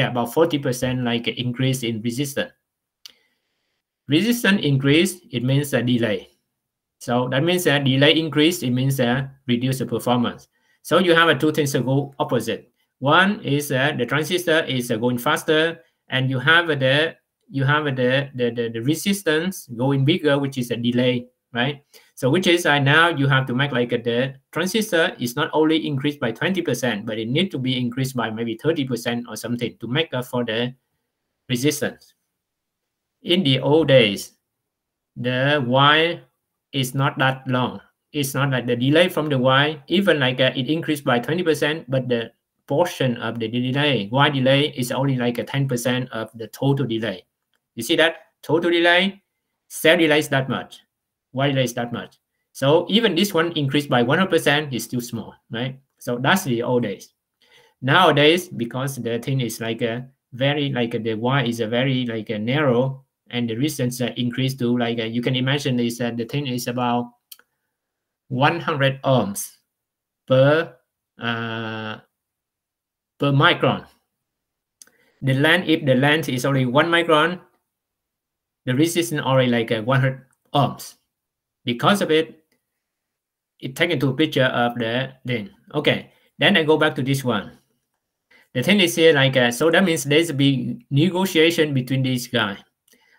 about 40% like increase in resistance. Resistance increase, it means a delay. So that means that delay increase, it means reduce the performance. So you have two things that go opposite. One is the transistor is going faster, and you have the resistance going bigger, which is a delay, right? So which is now you have to make like the transistor is not only increased by 20%, but it needs to be increased by maybe 30% or something to make up for the resistance. In the old days, the wire is not that long. It's not like the delay from the wire, even like it increased by 20%, but the portion of the delay, wire delay, is only like a 10% of the total delay. You see that? Total delay, cell delay is that much, wire delay is that much. So even this one increased by 100% is still small, right? So that's the old days. Nowadays, because the thing is like a very like the wire is a very like a narrow, and the resistance increased to like you can imagine is that the thing is about 100 ohms per micron. The length, if the length is only 1 micron, the resistance already like 100 ohms. Because of it, it take into a picture of the thing. Okay, then I go back to this one. The thing is here, like, so that means there's a big negotiation between these guys.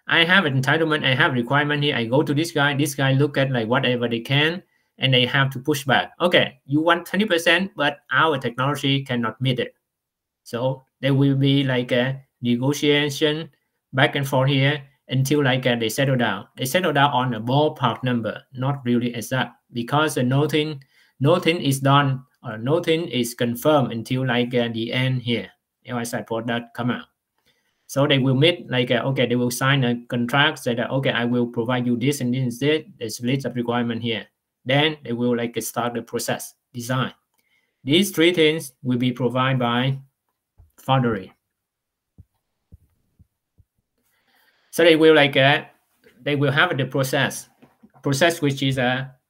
I have an entitlement, I have requirement here. I go to this guy look at like whatever they can, and they have to push back. Okay, you want 20%, but our technology cannot meet it. So there will be like a negotiation back and forth here until like they settle down. They settle down on a ballpark number, not really exact, because nothing is done or nothing is confirmed until like the end here. LSI product come out. So they will meet like, okay, they will sign a contract, say that, okay, I will provide you this and this and this. There's a list of requirement here. Then they will like start the process, design. These three things will be provided by Foundry. So they will like, they will have the process which is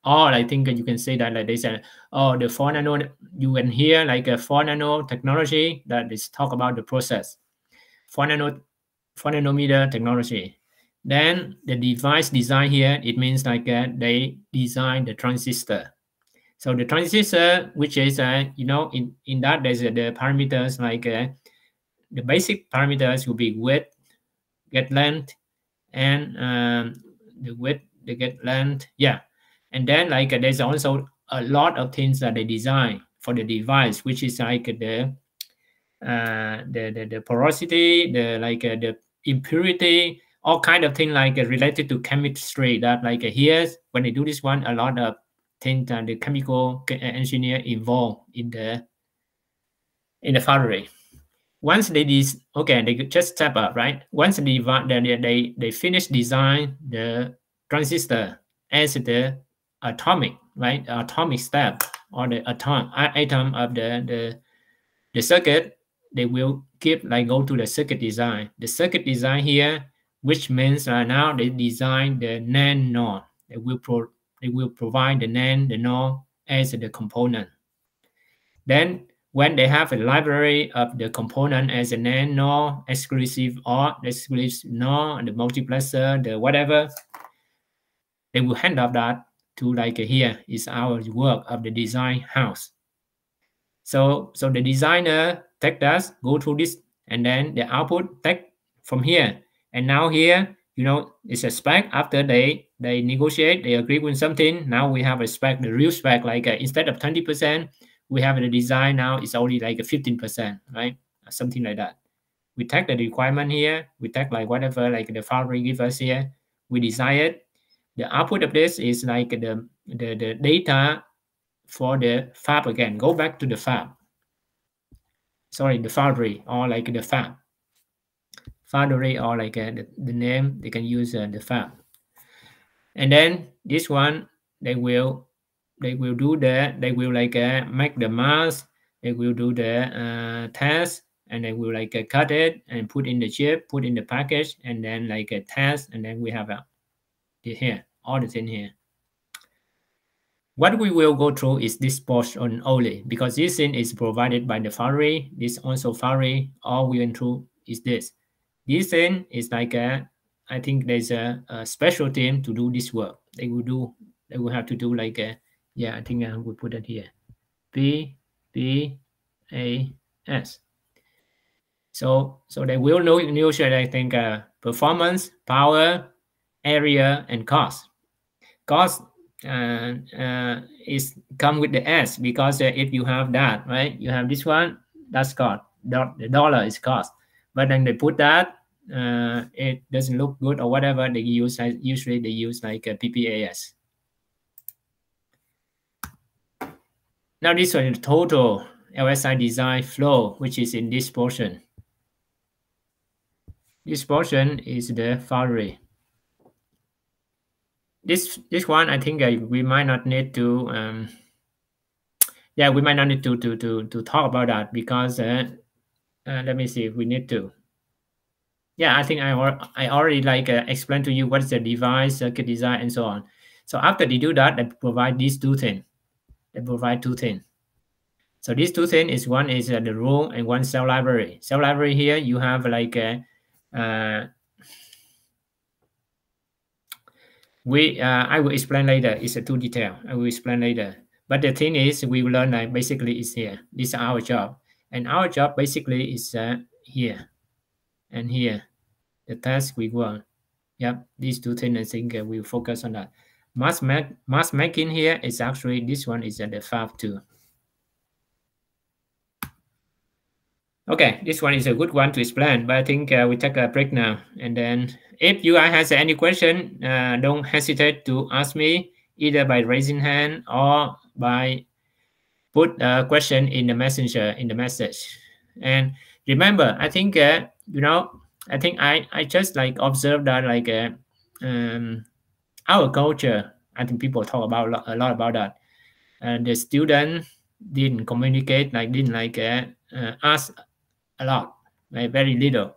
all, I think you can say that like they said, oh, the 4 nano, you can hear like a 4 nano technology that is talk about the process. 4 nanometer technology. Then the device design here, it means like they design the transistor. So the transistor, which is you know, in that there's the parameters like the basic parameters will be width, get length, and the width, the get length, yeah. And then like there's also a lot of things that they design for the device, which is like the porosity, the like the impurity, all kind of things like related to chemistry. That like here when they do this one, a lot of things that the chemical engineer involved in the foundry. Once they okay, they just step up, right? Once they finish design the transistor as the atomic, right? Atomic step or the atom of the circuit, they will go to the circuit design. The circuit design here, which means now they design the NAND node. They will provide the NAND, the node as the component. Then when they have a library of the component as a NAND node, exclusive or exclusive node, the multiplexer, the whatever, they will hand off that to like here is our work of the design house. So the designer take that, go through this, and then the output take from here. And now here, you know, it's a spec. After they negotiate, they agree with something. Now we have a spec, the real spec, like instead of 20%, we have the design now it's only like a 15%, right? Something like that. We take the requirement here. We take like whatever like the foundry give us here. We design it. The output of this is like the data for the fab again. Go back to the fab. Sorry, the foundry or like the fab. Foundry or like the name, they can use the fab. And then this one, they will do the, they will like make the mask. They will do the test, and they will like cut it and put in the chip, put in the package, and then like a test, and then we have here all the thing here. What we will go through is this portion only, because this thing is provided by the foundry. This also foundry. All we went through is this. This thing is like I think there's a special team to do this work. They will have to do like yeah, I think I will put it here. PBAS. So they will negotiate, I think, performance, power, area, and cost. Cost is come with the S, because if you have that, right, you have this one, that's cost. The dollar is cost. But then they put that, it doesn't look good or whatever. They use usually they use like a PPAS. Now this one is the total LSI design flow, which is in this portion. This portion is the foundry. This one, I think we might not need to. Yeah, we might not need to talk about that, because let me see if we need to. Yeah, I think I already like explained to you what is the device, circuit design, and so on. So after they do that, they provide these two things. They provide two things. So these two things is one is the rule and one cell library. Cell library here you have like I will explain later. It's too detailed. I will explain later. But the thing is, we will learn like basically is here. This is our job. And our job basically is here and here, the task we want. Yep, these two things, I think we'll focus on that. Mask making here is actually, this one is at the Fab 2. Okay, this one is a good one to explain, but I think we take a break now. And then if you guys has any question, don't hesitate to ask me either by raising hand or by put a question in the messenger, in the message. And remember, I think, I think I just like observed that like our culture, I think people talk about a lot about that. And the student didn't communicate, like didn't like ask a lot, like very little.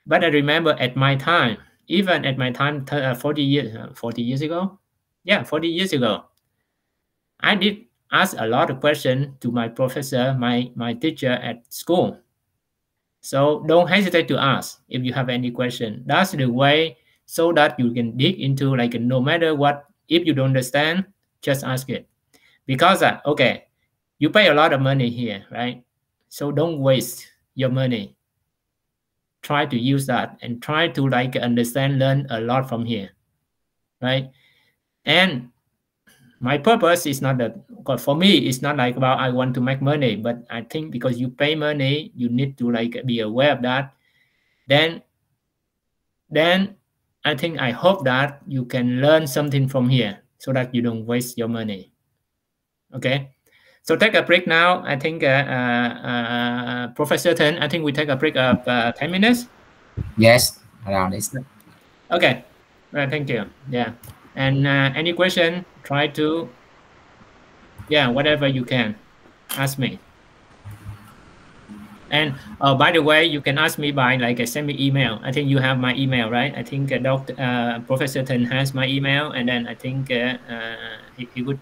But I remember at my time, even at my time, 40 years ago, yeah, 40 years ago, I did ask a lot of questions to my professor, my teacher at school. So don't hesitate to ask if you have any question. That's the way so that you can dig into, like, no matter what, if you don't understand, just ask it. Because okay, you pay a lot of money here, right? So don't waste your money. Try to use that and try to like understand, learn a lot from here, right? And my purpose is not that, for me, it's not like about I want to make money, but I think because you pay money, you need to like be aware of that. Then I think, I hope that you can learn something from here so that you don't waste your money. Okay, so take a break now. I think Professor Ten, I think we take a break of 10 minutes. Yes, around this. Okay, well, thank you. Yeah, and any question, try to, yeah, whatever you can, ask me. And by the way, you can ask me by like send me email. I think you have my email, right? I think Professor Ten has my email, and then I think he will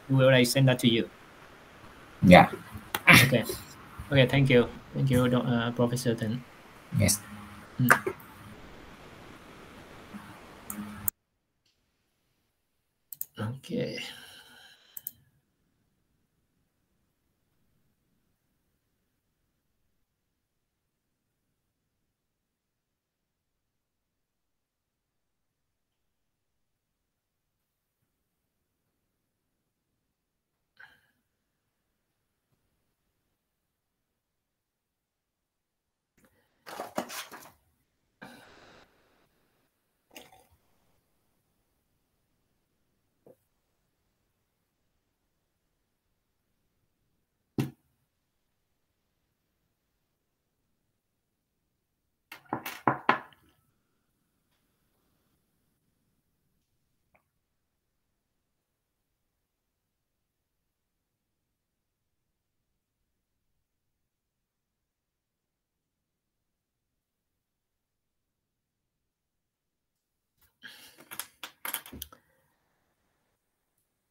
like send that to you. Yeah. Okay. Okay. Thank you, Professor Ten. Yes. Okay.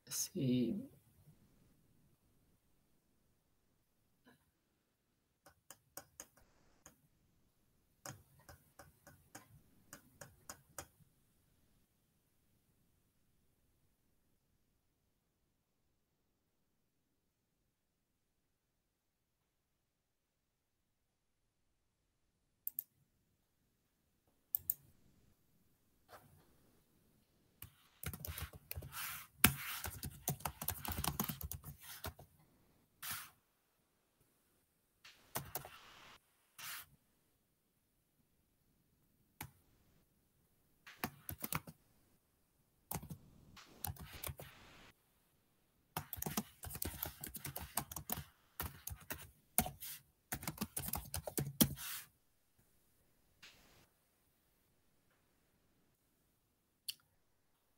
Let's see.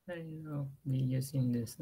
I will be using this.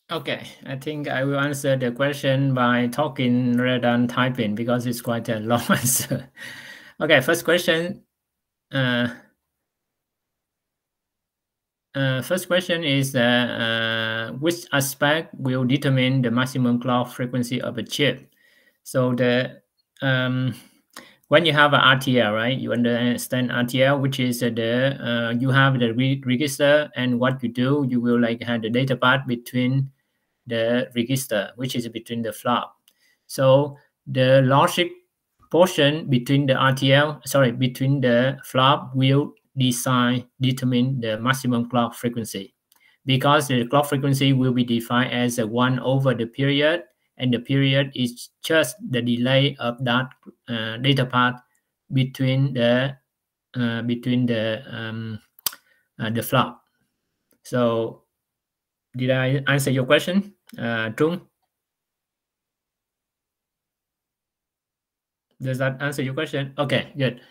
Okay, I think I will answer the question by talking rather than typing because it's quite a long answer. Okay, first question. First question is which aspect will determine the maximum clock frequency of a chip? So the when you have an RTL, right? You understand RTL, which is you have the register, and what you do, you will like have the data path between the register, which is between the flop. So the logic portion between the between the flop will determine the maximum clock frequency, because the clock frequency will be defined as a 1 over the period, and the period is just the delay of that data path between the flop. So did I answer your question, Trung? Does that answer your question? Okay, good.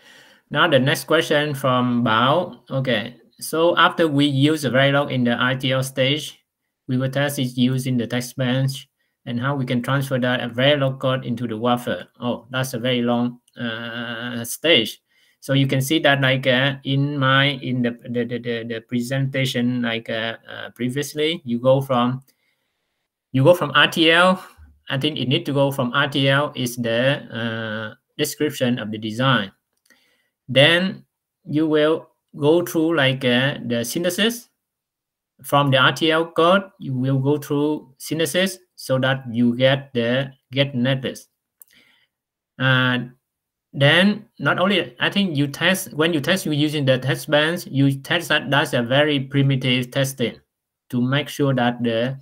Now the next question from Bao. Okay, so after we use the Verilog in the ITL stage, we will test its use in the text bench and how we can transfer that Verilog code into the wafer. Oh, that's a very long stage. So you can see that like in the presentation like previously, you go from RTL. I think it need to go from RTL is the description of the design. Then you will go through like the synthesis. From the RTL code, you will go through synthesis so that you get the get netlist. Then not only, I think you test, when you test, you using the test bands, you test that that's a very primitive testing to make sure that the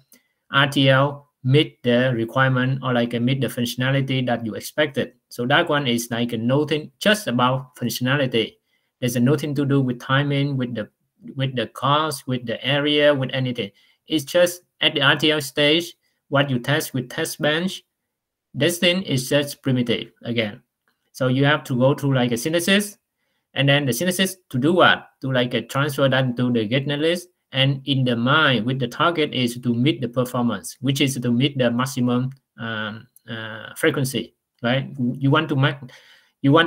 RTL meet the requirement or like meet the functionality that you expected. So that one is like nothing just about functionality. There's nothing to do with timing, with the cost, with the area, with anything. It's just at the RTL stage, what you test with test bench, this thing is just primitive again. So you have to go through like a synthesis, and then the synthesis to do what? To like transfer that to the get netlist. And in the mind, with the target is to meet the performance, which is to meet the maximum frequency, right? You want to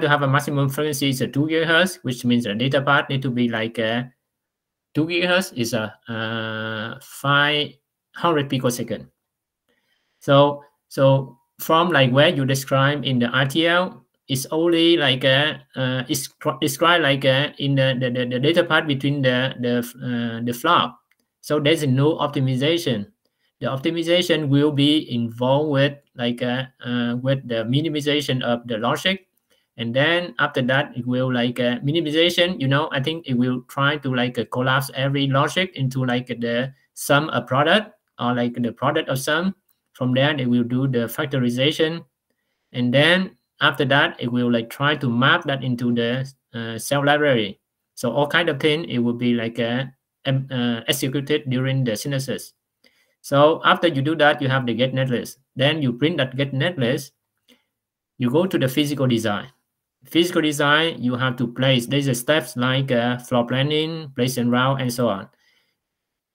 have a maximum frequency is a 2 gigahertz, which means the data path need to be like 2 gigahertz is a 500 picosecond. So from like where you describe in the RTL, it's only like it's described like in the data path between the flop. So there's no optimization. The optimization will be involved with like with the minimization of the logic, and then after that it will like minimization. I think it will try to like collapse every logic into like the sum of product or like the product of sum. From there, it will do the factorization, and then after that, it will like try to map that into the cell library. So all kind of thing, it will be like executed during the synthesis. So after you do that, you have the get netlist. Then you print that get netlist. You go to the physical design. Physical design, you have to place. There's a steps like floor planning, place and route, and so on.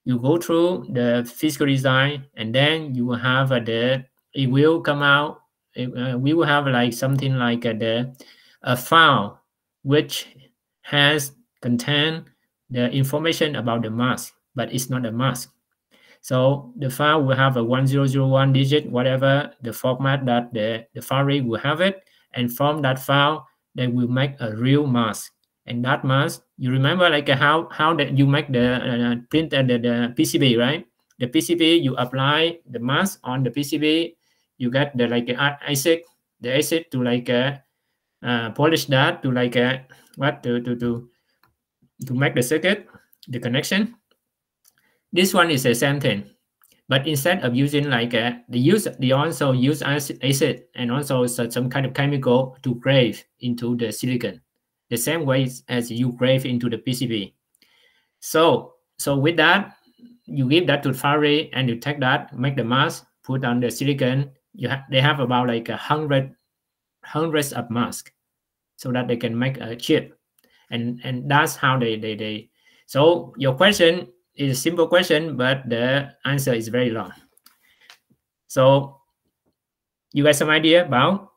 You go through the physical design, and then you have it will come out. We will have like something like a file which has contain the information about the mask, but it's not a mask. So the file will have a 1001 digit, whatever the format that the foundry will have it, and from that file they will make a real mask. And that mask, you remember like how that you make the print the PCB, right? The PCB, you apply the mask on the PCB, you get the like acid to like polish that to like to make the circuit, the connection. This one is the same thing, but instead of using like they also use acid and also some kind of chemical to grave into the silicon, the same way as you grave into the PCB. So with that, you give that to foundry and you take that, make the mask, put on the silicon. They have about like hundreds of masks so that they can make a chip, and that's how they. So your question is a simple question, but the answer is very long. So you guys some idea about?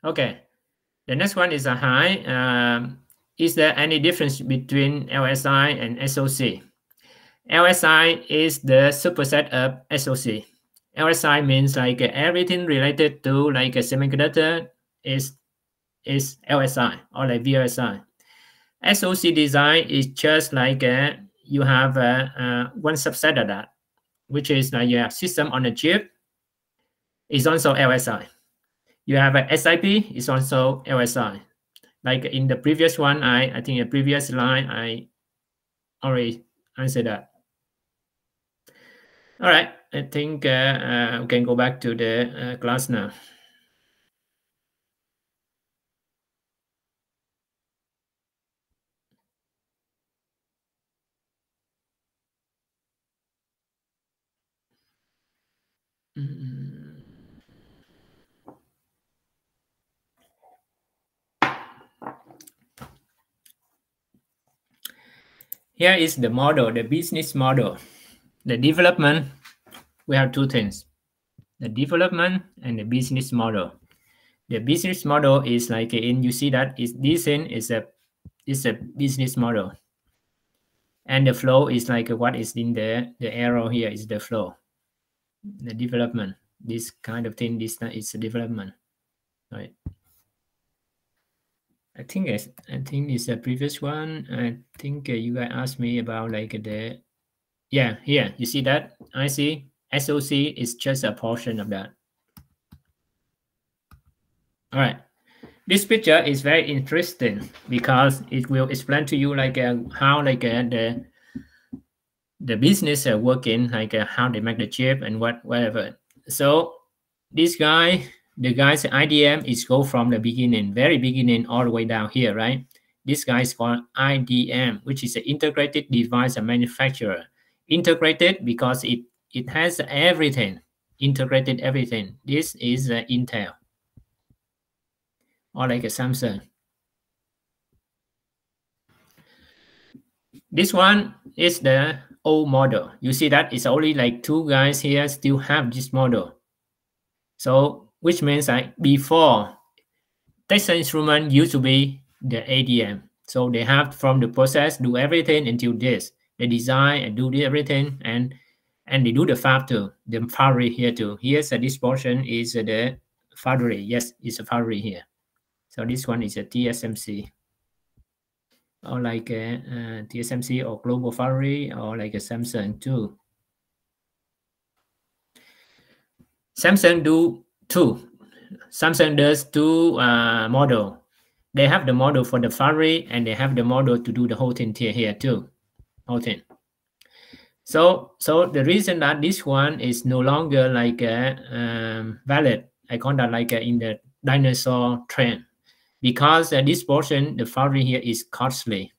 Okay, the next one is a high. Is there any difference between LSI and SOC? LSI is the superset of SOC. LSI means like everything related to like a semiconductor is LSI or like VLSI. SOC design is just like you have one subset of that, which is like you have system on a chip is also LSI. You have a SIP is also LSI. Like in the previous one, I think the previous line I already answered that. All right, I think we can go back to the class now. Here is the model, the business model. The development, we have two things, the development and the business model. The business model is like you see that this thing is a business model. And the flow is like what is in the arrow here is the flow. The development, this kind of thing, this is a development, right? I think it's the previous one. I think you guys asked me about like the, yeah, here you see that I see SOC is just a portion of that. All right, this picture is very interesting because it will explain to you like how like the business are working, like how they make the chip and whatever. So this guy, the guy's IDM is go from the beginning, very beginning, all the way down here, right? This guy is called IDM, which is an integrated device manufacturer. Integrated because it has everything, integrated everything. This is Intel or like a Samsung. This one is the old model. You see that it's only like two guys here still have this model. So which means like before, Texas Instruments used to be the ADM. So they have from the process do everything until this. They design and do everything and they do the fab too. The foundry here too. Here's this portion is the foundry. Yes, it's a foundry here. So this one is a TSMC. Or like a TSMC or Global Foundry or like a Samsung too. Samsung do two. Samsung does two model. They have the model for the foundry and they have the model to do the whole thing here too. Whole thing. So the reason that this one is no longer like valid, I call that like in the dinosaur trend, because this portion, the foundry here is costly,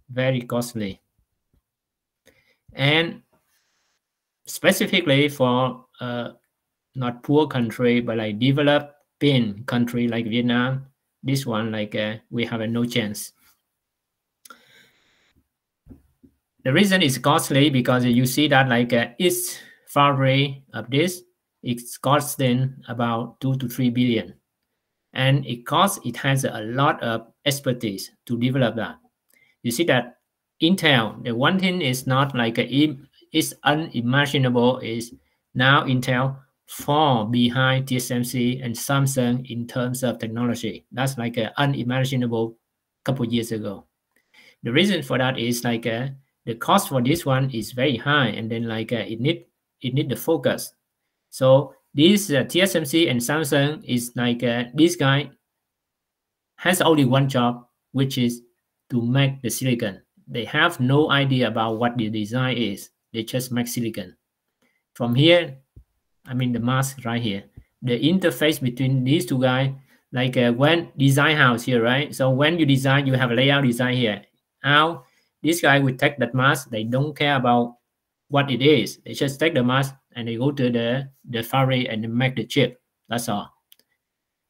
very costly, and specifically for not poor country but like developing country like Vietnam, this one like we have no chance. The reason is costly because you see that like each foundry of this, it's costing about 2 to 3 billion, and it has a lot of expertise to develop that. You see that Intel, the one thing is not like it's unimaginable is now Intel fall behind TSMC and Samsung in terms of technology. That's like unimaginable couple years ago. The reason for that is like the cost for this one is very high, and then like it need the focus. So this TSMC and Samsung is like this guy has only one job, which is to make the silicon. They have no idea about what the design is. They just make silicon. From here, I mean the mask right here, the interface between these two guys, like when design house here, right? So when you design, you have a layout design here. Now this guy will take that mask. They don't care about what it is. They just take the mask and they go to the foundry and they make the chip. That's all.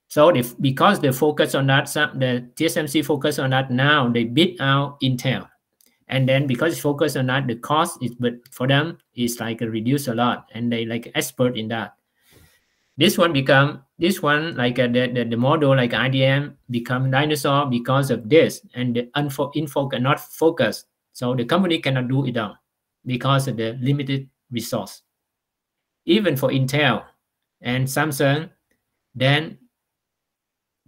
So because they focus on that, the TSMC focus on that, now they beat out Intel. And then because it's focused on that, the cost is, but for them is like reduced a lot, and they like expert in that. This one like the model like IDM become dinosaur because of this, and the info cannot focus, so the company cannot do it all because of the limited resource. Even for Intel and Samsung, then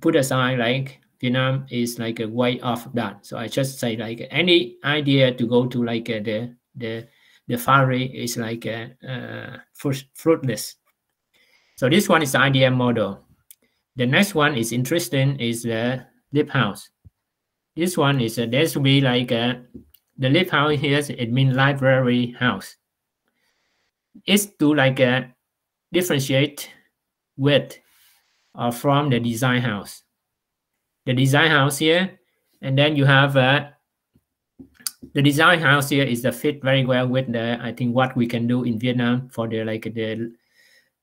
put aside like Vietnam is like a way off of that. So I just say like any idea to go to like the foundry is like fruitless. So this one is the IDM model. The next one is interesting is the lip house. This one is there should be like the lip house here. It means library house. It's to like differentiate with or from the design house. The design house here, and then you have the design house here is the fit very well with the I think what we can do in Vietnam for the like the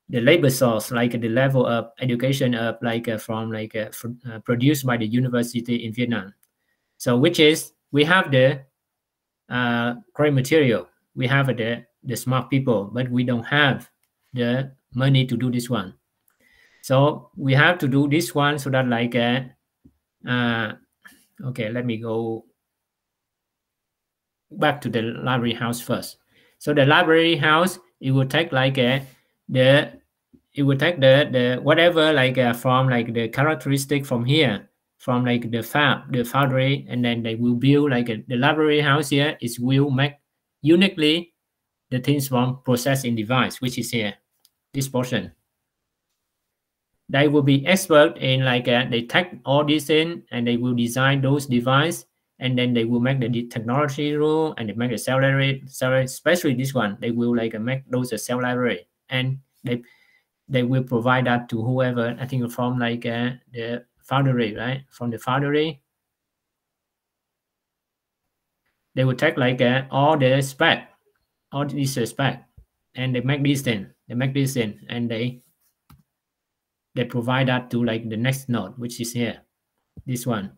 labor source, like the level of education of like from like produced by the university in Vietnam. So which is we have the great material, we have the smart people, but we don't have the money to do this one. So we have to do this one so that like okay, let me go back to the library house first. So the library house, it will take like it will take the whatever like from like the characteristic from here, from like the foundry, and then they will build like the library house here is will make uniquely the things from processing device, which is here, this portion. They will be expert in like they take all these in and they will design those devices, and then they will make the technology rule, and they make the cell library, especially this one, they will like make those cell library, and they will provide that to whoever, I think from like the foundry, right? From the foundry, they will take like all the spec, all these spec, and they make this thing, and they provide that to like the next node, which is here, this one.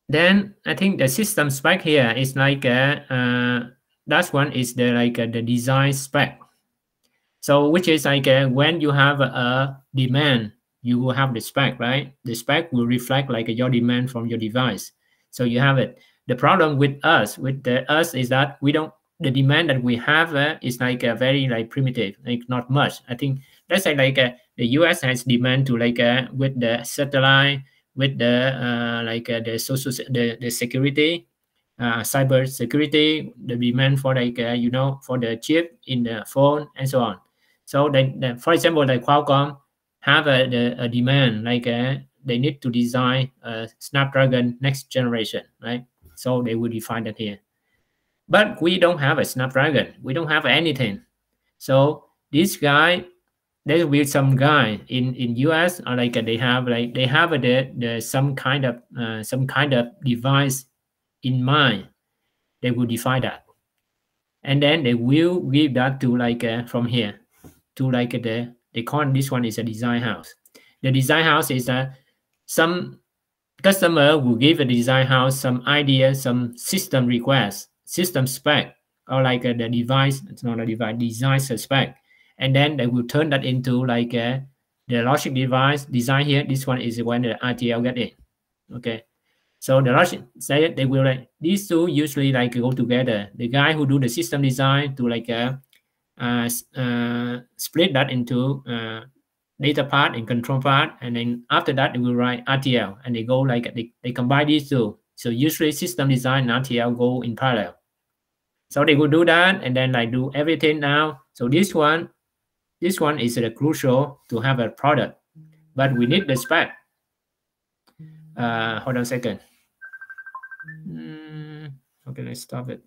Then I think the system spec here is like that one is the like the design spec. So which is like when you have a demand, you will have the spec, right? The spec will reflect like your demand from your device. So you have it. The problem with us, us is that we don't, the demand that we have is like very like primitive, like not much. I think let's say like the US has demand to like with the satellite, with the like the social, the security, cyber security, the demand for like you know, for the chip in the phone and so on. So they for example, like Qualcomm have a demand like they need to design a Snapdragon next generation, right? So they will define that here. But we don't have a Snapdragon. We don't have anything. So this guy, there will be some guy in US or like they have the some kind of device in mind. They will define that, and then they will give that to like from here to like they call this one is a design house. The design house is some customer will give a design house some idea, some system request, system spec, or like the device, it's not a device, design spec, and then they will turn that into like the logic device design here. This one is when the RTL get in. Okay, so the logic say they will like these two usually like go together. The guy who do the system design to like split that into data part and control part, and then after that they will write RTL, and they go like they combine these two. So usually system design and RTL go in parallel. So they will do that and then like do everything now. So this one is crucial to have a product, but we need the spec. Hold on a second. Okay, let's stop it.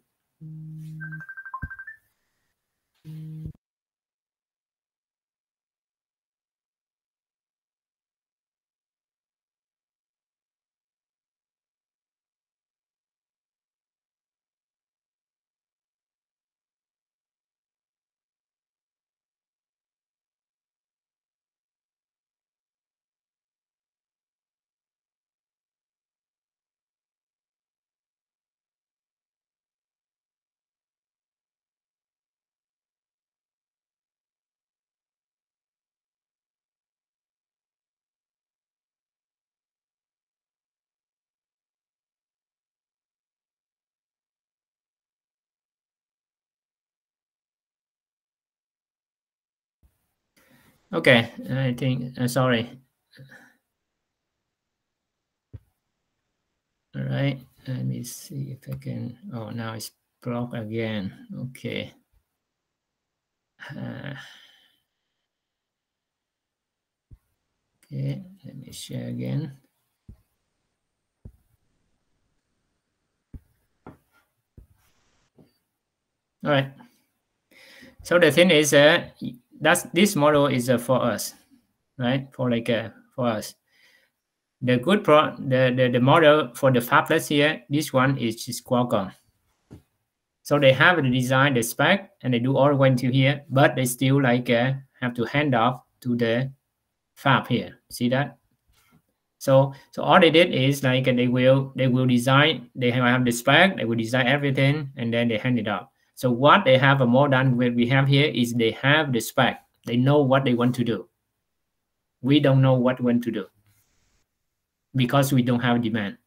Okay, I think, sorry. All right, let me see if I can, oh, now it's blocked again. Okay. Okay, let me share again. All right. So the thing is, this model is for us, right? For us. The good the model for the fabless here, this one is just Qualcomm. So they have the design, the spec, and they do all the way to here, but they still have to hand off to the fab here. See that? So all they did is they will design, they have the spec, they will design everything, and then they hand it off. So what they have more than what we have here is they have the spec. They know what they want to do. We don't know what we want to do because we don't have demand.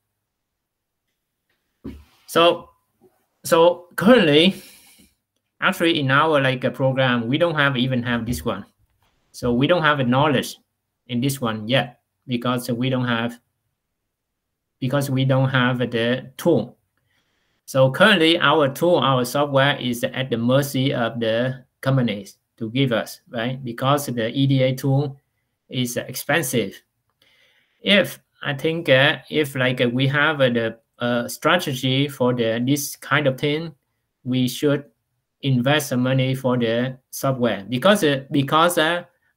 So currently, actually in our program, we don't even have this one. So we don't have a knowledge in this one yet because we don't have the tool. So currently our tool, our software is at the mercy of the companies to give us, right? Because the EDA tool is expensive. If I think if we have the strategy for this kind of thing, we should invest some money for the software because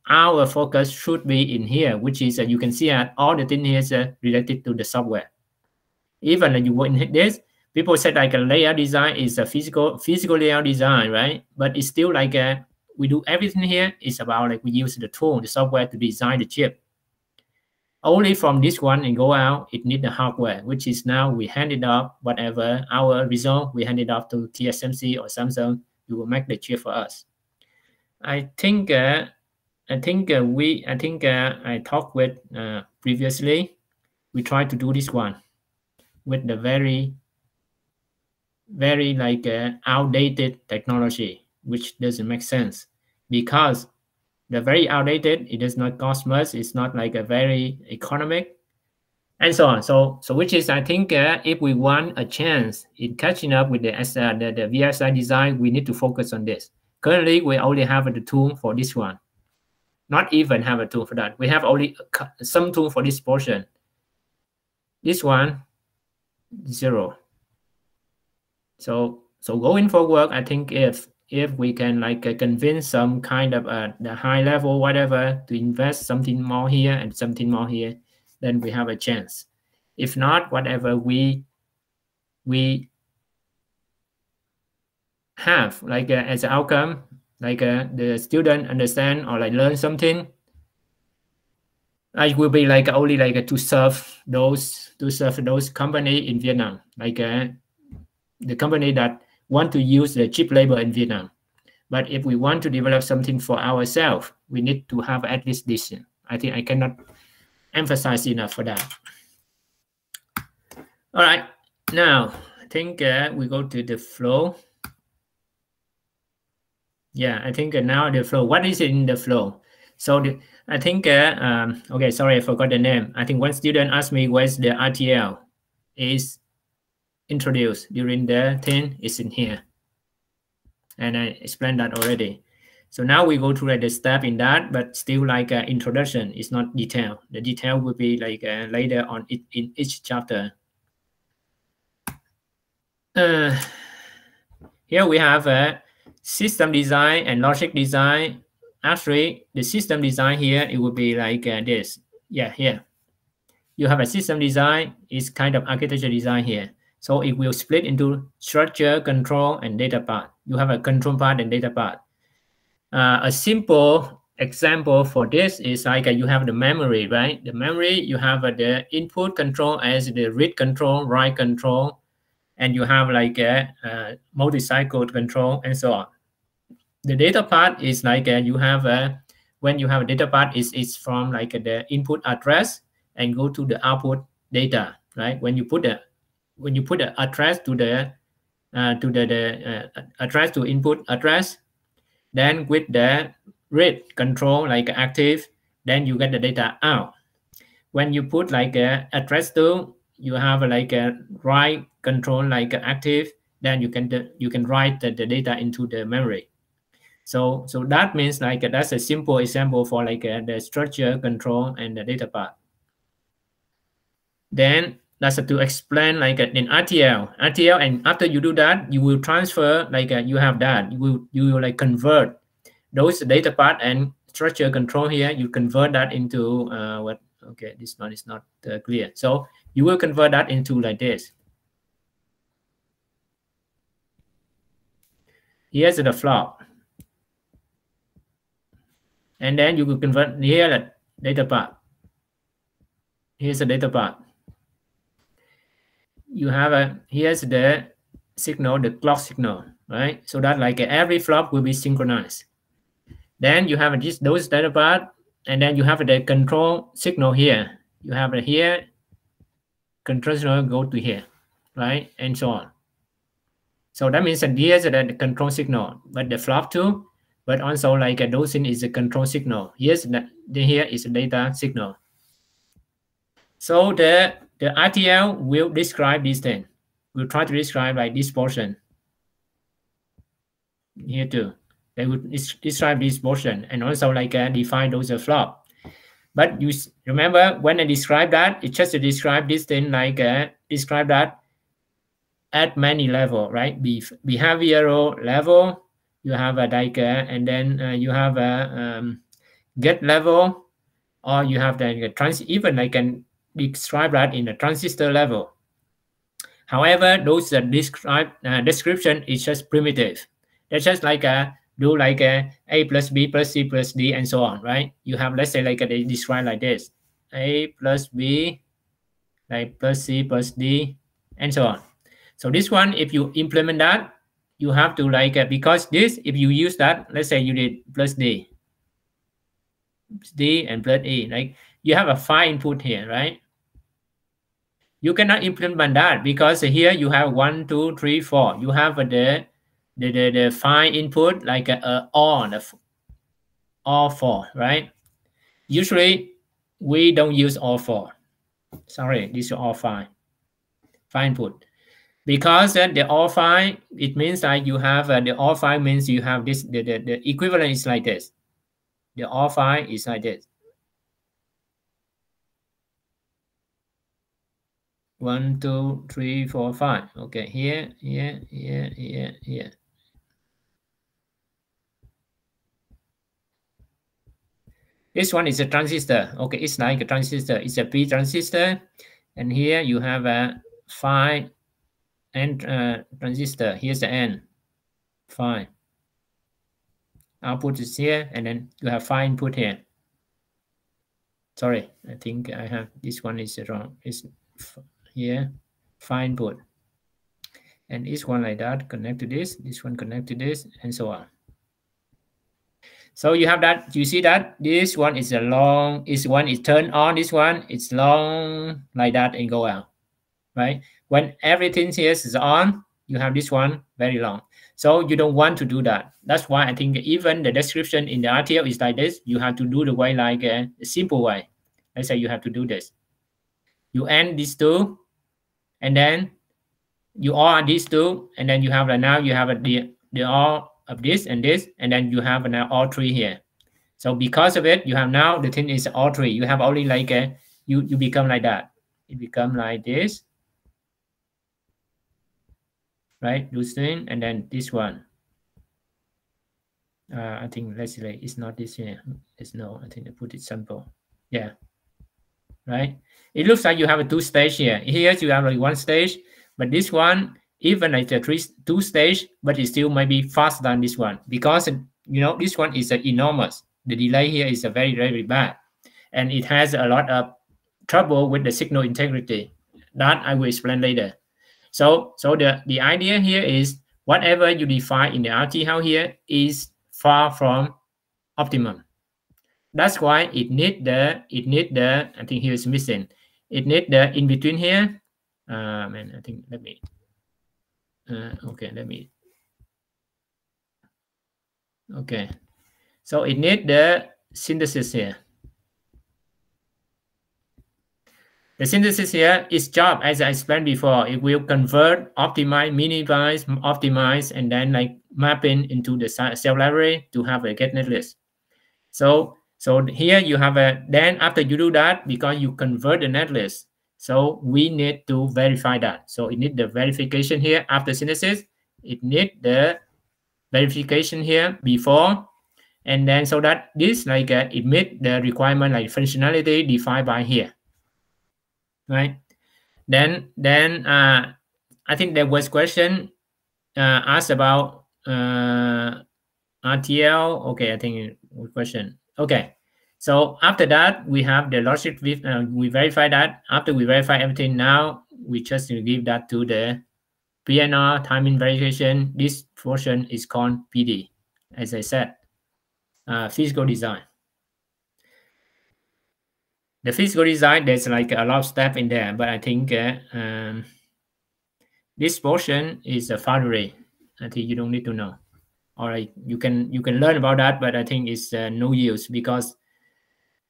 our focus should be in here, which is you can see that all the thing here is related to the software. Even you in this, people said a layout design is a physical layout design, right? But it's still we do everything here is about we use the tool, the software to design the chip. Only from this one and go out, it needs the hardware, which is now we hand it off, whatever our result, we hand it off to TSMC or Samsung, you will make the chip for us. I think I talked with previously, we tried to do this one with the very outdated technology, which doesn't make sense because the very outdated, it does not cost much, it's not a very economic, and so on. So which is I think if we want a chance in catching up with the VSI design, we need to focus on this. Currently, we only have the tool for this one. Not even have a tool for that. We have only some tool for this portion. This one, 0. So going forward, I think if we can convince some kind of the high level whatever to invest something more here and something more here, then we have a chance. If not, whatever we have as an outcome, the student understand or learn something, will be only to serve those company in Vietnam, the company that want to use the chip labor in Vietnam. But if we want to develop something for ourselves, we need to have at least this. I think I cannot emphasize enough for that. All right, now I think we go to the flow. Yeah, I think now the flow. What is in the flow? So I think okay, sorry, I forgot the name. I think one student asked me where's the RTL is introduced during the thing. Is in here, and I explained that already. So now we go through the step in that, but still introduction is not detail. The detail will be later on in each chapter. Here we have a system design and logic design. Actually, the system design here, it will be this. Yeah, here. You have a system design, is kind of architecture design here. So it will split into structure, control, and data part. You have a control part and data part. A simple example for this is you have the memory, right? The memory, you have the input control as the read control, write control, and you have a multi-cycle control, and so on. The data part is you have when you have a data part, it's from the input address and go to the output data, right? When you put the address to the address to input address, then with the read control like active, then you get the data out. When you put like a address to, you have like a write control like active, then you can write the data into the memory. So that means like that's a simple example for like the structure, control, and the data part. Then that's to explain like in RTL, and after you do that, you will transfer like you have that. You will like convert those data part and structure control here. You convert that into what? Okay, this one is not clear. So you will convert that into like this. Here's the flop. And then you will convert here the data part. Here's the data part. You have here's the signal, the clock signal, right? So that like every flop will be synchronized. Then you have those data part, and then you have the control signal here. You have it here, control signal go to here, right? And so on. So that means that here's the control signal, but the flop too, but also like those thing is the control signal. Here is the data signal. So the RTL will describe this thing. We'll try to describe like this portion here too. They would describe this portion and also like define those flop. But you remember when I describe that, it's just to describe this thing like describe that at many level, right? Behavioral level, you have a like and then you have a get level, or you have the even I can describe that in the transistor level. However, those description is just primitive. That's just like do like A plus B plus C plus D and so on, right? You have, let's say like they describe like this: A plus B, like plus C plus D, and so on. So this one, if you implement that, you have to like because this, if you use that, let's say you did plus D and plus E, like you have a 5 input here, right? You cannot implement that because here you have 1, 2, 3, 4. You have the 5 input like all 4, right? Usually we don't use all 4. Sorry, this is all 5 input. Because the all 5, it means like you have the all 5 means you have this, the equivalent is like this. The all 5 is like this. 1, 2, 3, 4, 5. Okay, here. This one is a transistor. Okay, it's like a transistor. It's a P transistor, and here you have a 5 and transistor. Here's the N 5. Output is here, and then you have 5 input here. Sorry, I think I have this one is wrong. It's here 5 input, and this one like that connect to this one connect to this, and so on. So you have that. You see that this one is a long. This one is turned on. This one is long like that and go out, right? When everything here is on, you have this one very long. So you don't want to do that. That's why I think even the description in the RTL is like this. You have to do the way like a simple way. Let's say you have to do this. You end these two, and then you all these two, and then you have now you have the all of this, and then you have now all 3 here. So because of it, you have now the thing is all 3. You have only like you become like that. It become like this, right? This thing, and then this one. I think let's say it's not this here. It's no. I think I put it simple. Yeah. Right. It looks like you have a 2 stage here. Here you have like 1 stage, but this one even like a 2 stage, but it still might be faster than this one because you know this one is enormous. The delay here is very, very bad, and it has a lot of trouble with the signal integrity. That I will explain later. So the idea here is whatever you define in the RTL here is far from optimum. That's why it need the I think here is missing. It need the in between here. Man, I think let me. Okay, let me. Okay, So it needs the synthesis here. The synthesis here is job, as I explained before. It will convert, optimize, minimize, optimize, and then like mapping into the cell library to have a get netlist. So here you have a, then after you do that, because you convert the netlist, so we need to verify that. So it needs the verification here after synthesis. It needs the verification here before, and then so that this like it meets the requirement like functionality defined by here. Right, then I think there was question asked about RTL. Okay, I think question. Okay, so after that we have the logic. We verify that. After we verify everything, now we just give that to the PNR timing verification. This portion is called PD, as I said, physical design. The physical design, there's like a lot of steps in there, but I think this portion is a foundry. I think you don't need to know. All right, you can learn about that, but I think it's no use, because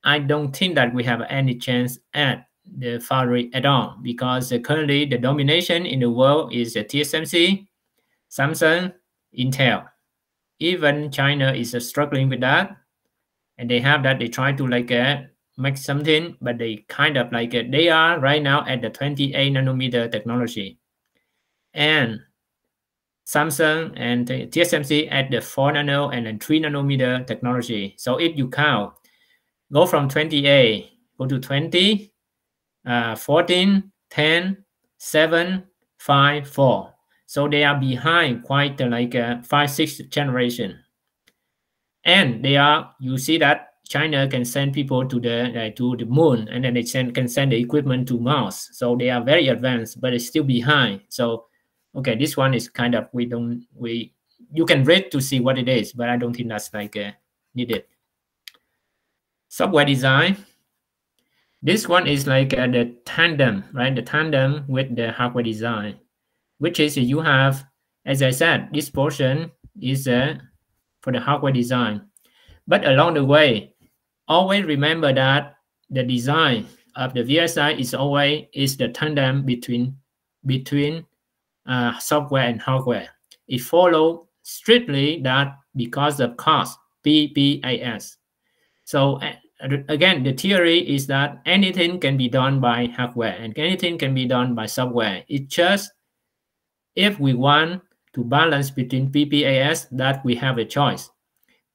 I don't think that we have any chance at the foundry at all, because currently the domination in the world is TSMC, Samsung, Intel. Even China is struggling with that, and they have that. They try to like make something, but they kind of like they are right now at the 28 nanometer technology, and Samsung and TSMC at the 4 nano and then 3 nanometer technology. So if you count, go from 28, go to 20, 14, 10, 7, 5, 4. So they are behind quite like 5-6 generation. And they are, you see that China can send people to the moon, and then they can send the equipment to Mars. So they are very advanced, but it's still behind. So okay, this one is kind of you can read to see what it is, but I don't think that's like needed. Software design. This one is like the tandem, right? The tandem with the hardware design, which is you have, as I said, this portion is for the hardware design. But along the way, always remember that the design of the VSI is always the tandem between software and hardware. It follows strictly that because of cost, PPAS. So again, the theory is that anything can be done by hardware and anything can be done by software. It's just if we want to balance between PPAS, that we have a choice.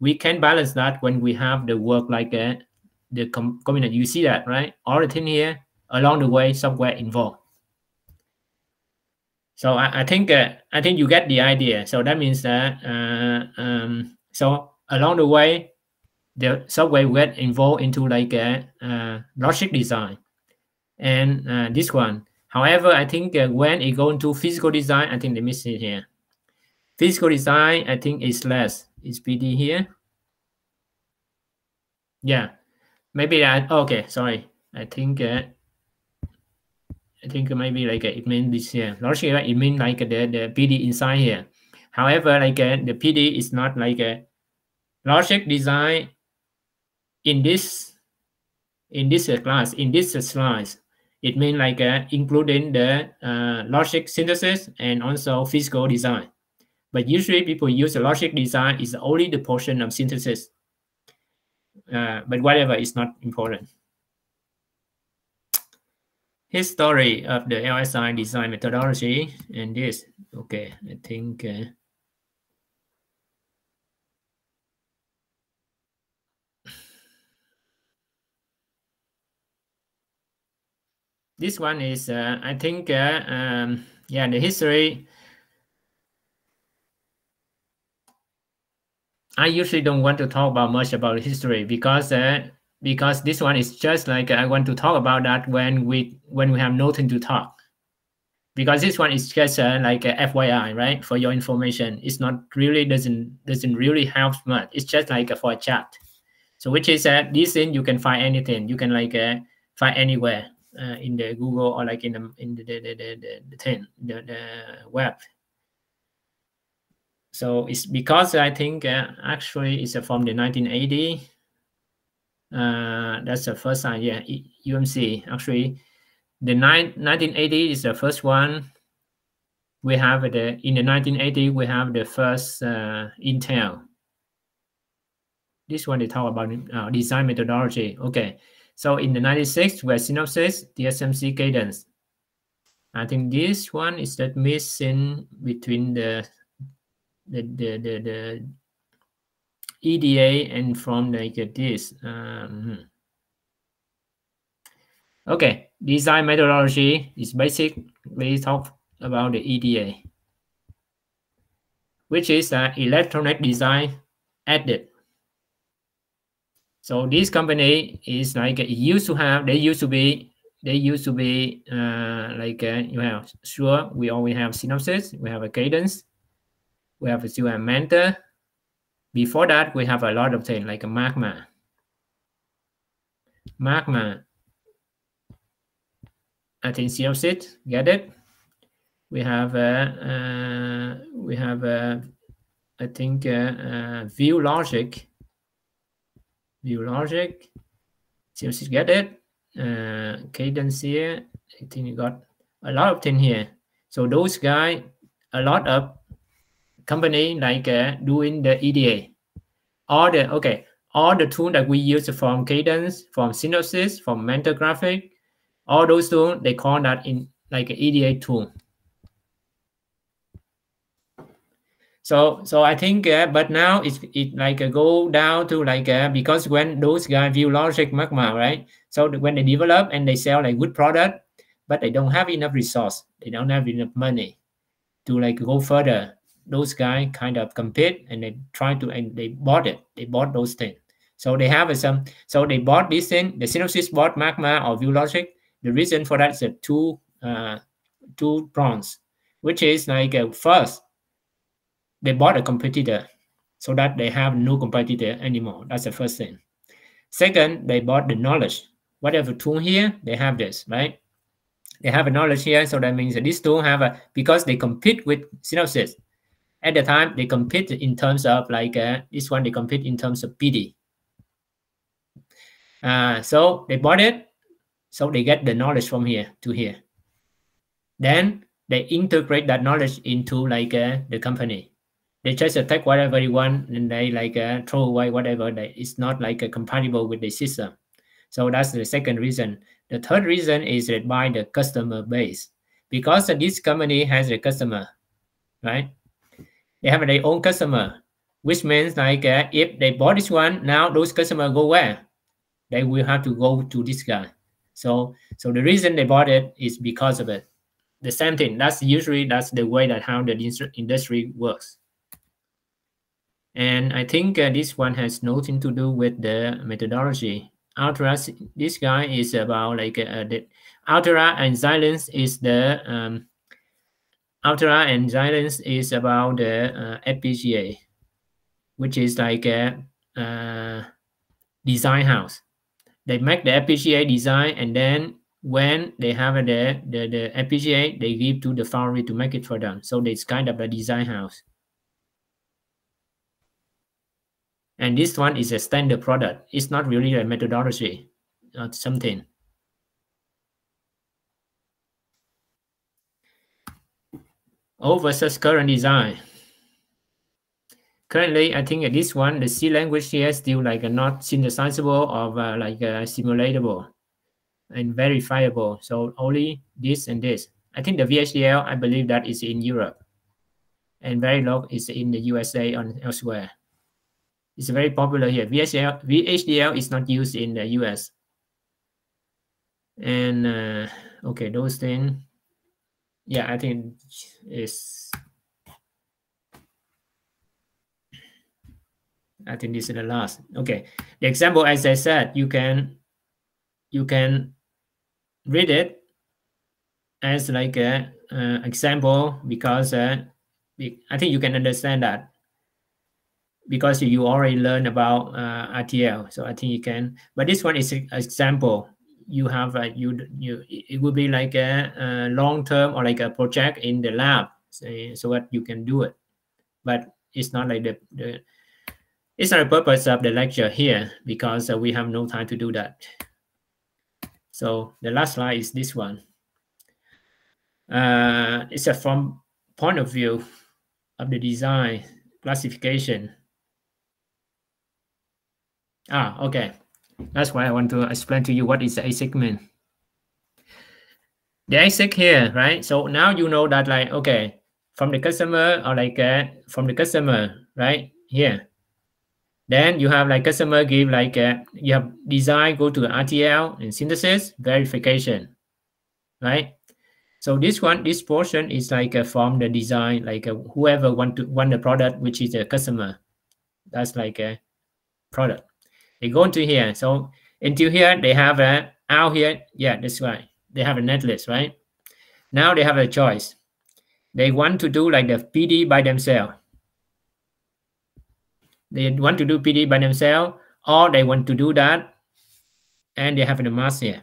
We can balance that when we have the work like the component. You see that, right? All the thing here, along the way, software involved. So I think you get the idea. So that means that so along the way, the software will get involved into like logic design, and this one. However, I think when it go into physical design, I think they miss it here. Physical design, I think is less. Is PD here? Yeah, maybe that. Okay, sorry. I think maybe like it means this here. Logic, it means like the PD inside here. However, like the PD is not like a logic design in this class, in this slide. It means like including the logic synthesis and also physical design. But usually people use the logic design is only the portion of synthesis. But whatever is not important. History of the LSI design methodology and this. Okay, I think this one is I think yeah, the history. I usually don't want to talk about much about history because this one is just like I want to talk about that when we have nothing to talk. Because this one is just like a FYI, right? For your information, it's not really doesn't really help much. It's just like for a chat. So which is this thing you can find anything. You can like find anywhere in the Google or like in the web. So it's because I think actually it's from the 1980. That's the first time. Yeah, UMC. Actually, the 1980 is the first one. We have in the 1980 we have the first Intel. This one they talk about design methodology. Okay, so in the 96 we have synopsis, TSMC cadence. I think this one is that missing between the EDA and from like this. Okay, design methodology is basically talk about the EDA, which is electronic design added. So this company is like they used to be like you have sure we always have synopsis, we have a cadence, we have a mentor. Before that we have a lot of things like a magma. I think synopsis, get it? We have I think view logic. Synopsis, get it? Cadence here. I think you got a lot of things here. So those guys, a lot of company like doing the EDA. All the tools that we use from cadence, from synopsis, from mental graphic, all those tools, they call that in like an EDA tool. So I think, but now it like go down to like because when those guys view logic magma, right? So when they develop and they sell like good product, but they don't have enough resource, they don't have enough money to like go further. Those guys kind of compete and they try to, and they bought it. They bought those things. So they have some. So they bought this thing. The synopsis bought magma or view logic. The reason for that is two prongs, which is like first, they bought a competitor so that they have no competitor anymore. That's the first thing. Second, they bought the knowledge. Whatever tool here, they have this, right? They have a knowledge here, so that means that this tool have because they compete with synopsis. At the time, they compete in terms of like this one, they compete in terms of PD. So they bought it, so they get the knowledge from here to here. Then they integrate that knowledge into like the company. They just take whatever you want and they like throw away whatever that is not like compatible with the system. So that's the second reason. The third reason is that by the customer base, because this company has a customer, right? They have their own customer, which means like if they bought this one, now those customers go where? They will have to go to this guy. So the reason they bought it is because of it. The same thing. That's the way that how the industry works. And I think this one has nothing to do with the methodology. Ultra, this guy is about like the Ultra and silence is the Ultra and silence is about the FPGA, which is like a design house. They make the FPGA design, and then when they have the FPGA, they give to the foundry to make it for them. So it's kind of a design house. And this one is a standard product. It's not really a methodology or something. Old versus current design. Currently, I think this one, the C language here is still like not synthesizable or like simulatable and verifiable. So only this and this. I think the VHDL, I believe that is in Europe. And Verilog is in the USA and elsewhere. It's very popular here. VHDL is not used in the US. And okay, those things. Yeah, I think this is the last. Okay, the example, as I said, you can read it as like a example because I think you can understand that because you already learned about RTL. So I think you can. But this one is an example. You have it would be like a long term or like a project in the lab, so that you can do it. But it's not like it's not the purpose of the lecture here, because we have no time to do that. So the last slide is this one. It's a from point of view of the design classification. Okay. That's why I want to explain to you what is the ASIC mean. The ASIC here, right? So now you know that, like, okay, from the customer, or like from the customer, right here. Then you have like customer give like you have design, go to RTL and synthesis, verification, right? So this portion is like from the design, like whoever want the product, which is the customer. That's like a product. They go into here. So until here, they have a out here. Yeah, that's right. They have a netlist, right? Now they have a choice. They want to do like the PD by themselves. They want to do PD by themselves, or they want to do that, and they have the mask here.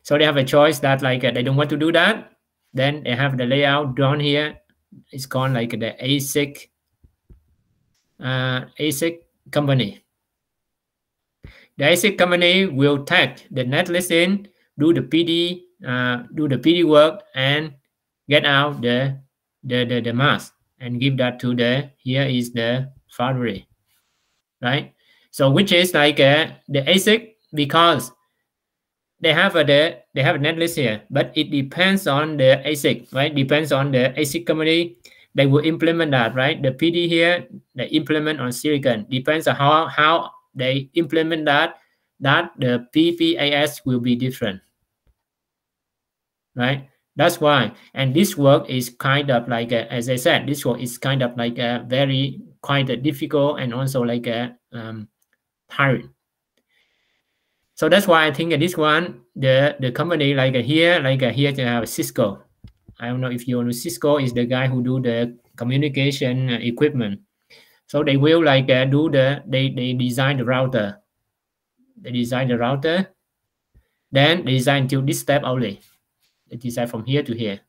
So they have a choice that like they don't want to do that. Then they have the layout drawn here. It's called like the ASIC company. The ASIC company will take the netlist in, do the PD work, and get out the mask and give that to here is the foundry, right? So which is like the ASIC, because they have a netlist here, but it depends on the ASIC, right? Depends on the ASIC company. They will implement that, right? The PD here, they implement on silicon. Depends on how they implement that the PPAS will be different, right? That's why. And this work is kind of like as I said, this work is kind of like quite difficult, and also like tiring. So that's why I think this one, the company like here to have Cisco. I don't know if you know, Cisco is the guy who do the communication equipment. So they will like do they design the router. They design the router. Then they design to this step only. They design from here to here.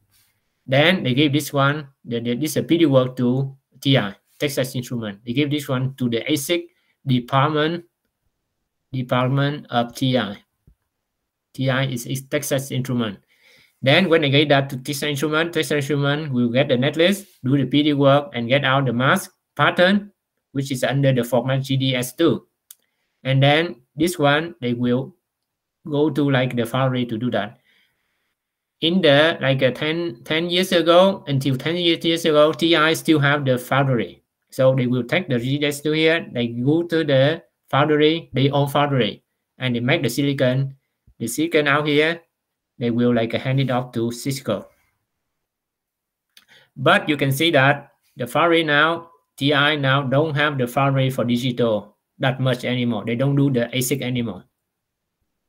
Then they give this one, this PD work to TI, Texas Instrument. They give this one to the ASIC department of TI. TI is Texas Instrument. Then when they get that to Texas Instrument will get the netlist, do the PD work, and get out the mask pattern, which is under the format GDS2. And then this one, they will go to like the foundry to do that. In the like 10 years ago, until 10 years ago, TI still have the foundry. So they will take the GDS2 here, they go to the foundry, their own foundry, and they make the silicon. The silicon out here, they will like hand it off to Cisco. But you can see that the foundry now, TI now don't have the foundry for digital that much anymore. They don't do the ASIC anymore.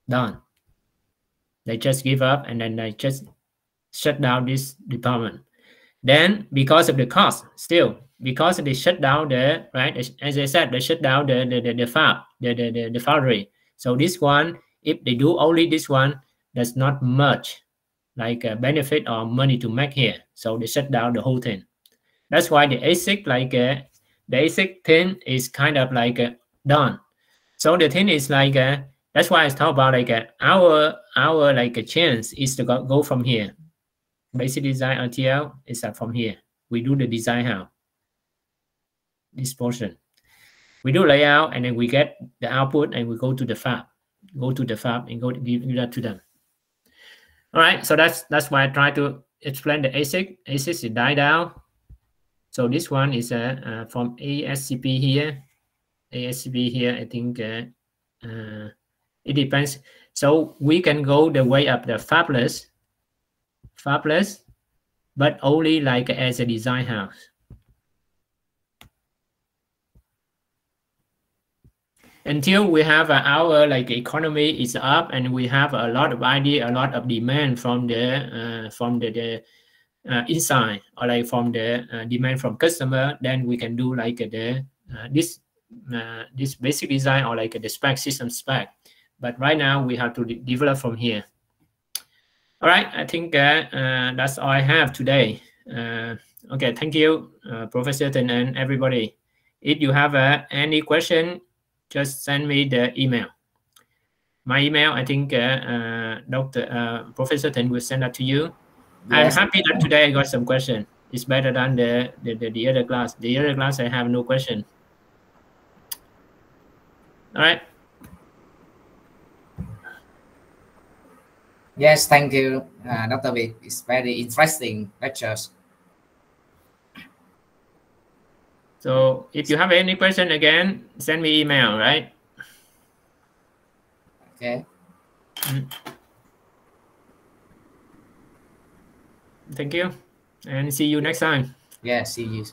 Done. They just give up, and then they just shut down this department. Then because of the cost, still because they shut down the as I said, they shut down the fab, the foundry. So this one, if they do only this one, there's not much like benefit or money to make here. So they shut down the whole thing. That's why the ASIC the ASIC thing is kind of like done. So the thing is like that's why I talk about like our like a chance is to go from here. Basic design RTL is from here. We do the design how this portion. We do layout, and then we get the output, and we go to the fab. Go to the fab and go to give that to them. All right, so that's why I try to explain the ASIC. ASIC is die down. So this one is from ASCP here. ASCP here, I think it depends. So we can go the way of the fabless, but only like as a design house. Until we have our like economy is up, and we have a lot of idea, a lot of demand from the inside, or like from the demand from customer, then we can do like this basic design, or like the spec, system spec. But right now we have to develop from here. All right, I think that's all I have today. Okay, thank you, Professor Tin and everybody. If you have any question, just send me the email. My email, I think Professor Tin will send that to you. Yes. I'm happy that today I got some question. It's better than the other class. The other class I have no question. All right. Yes, thank you, Dr. Vic. It's very interesting lectures. So if you have any question again, send me email, right? Okay. Thank you, and see you next time. Yeah, see you.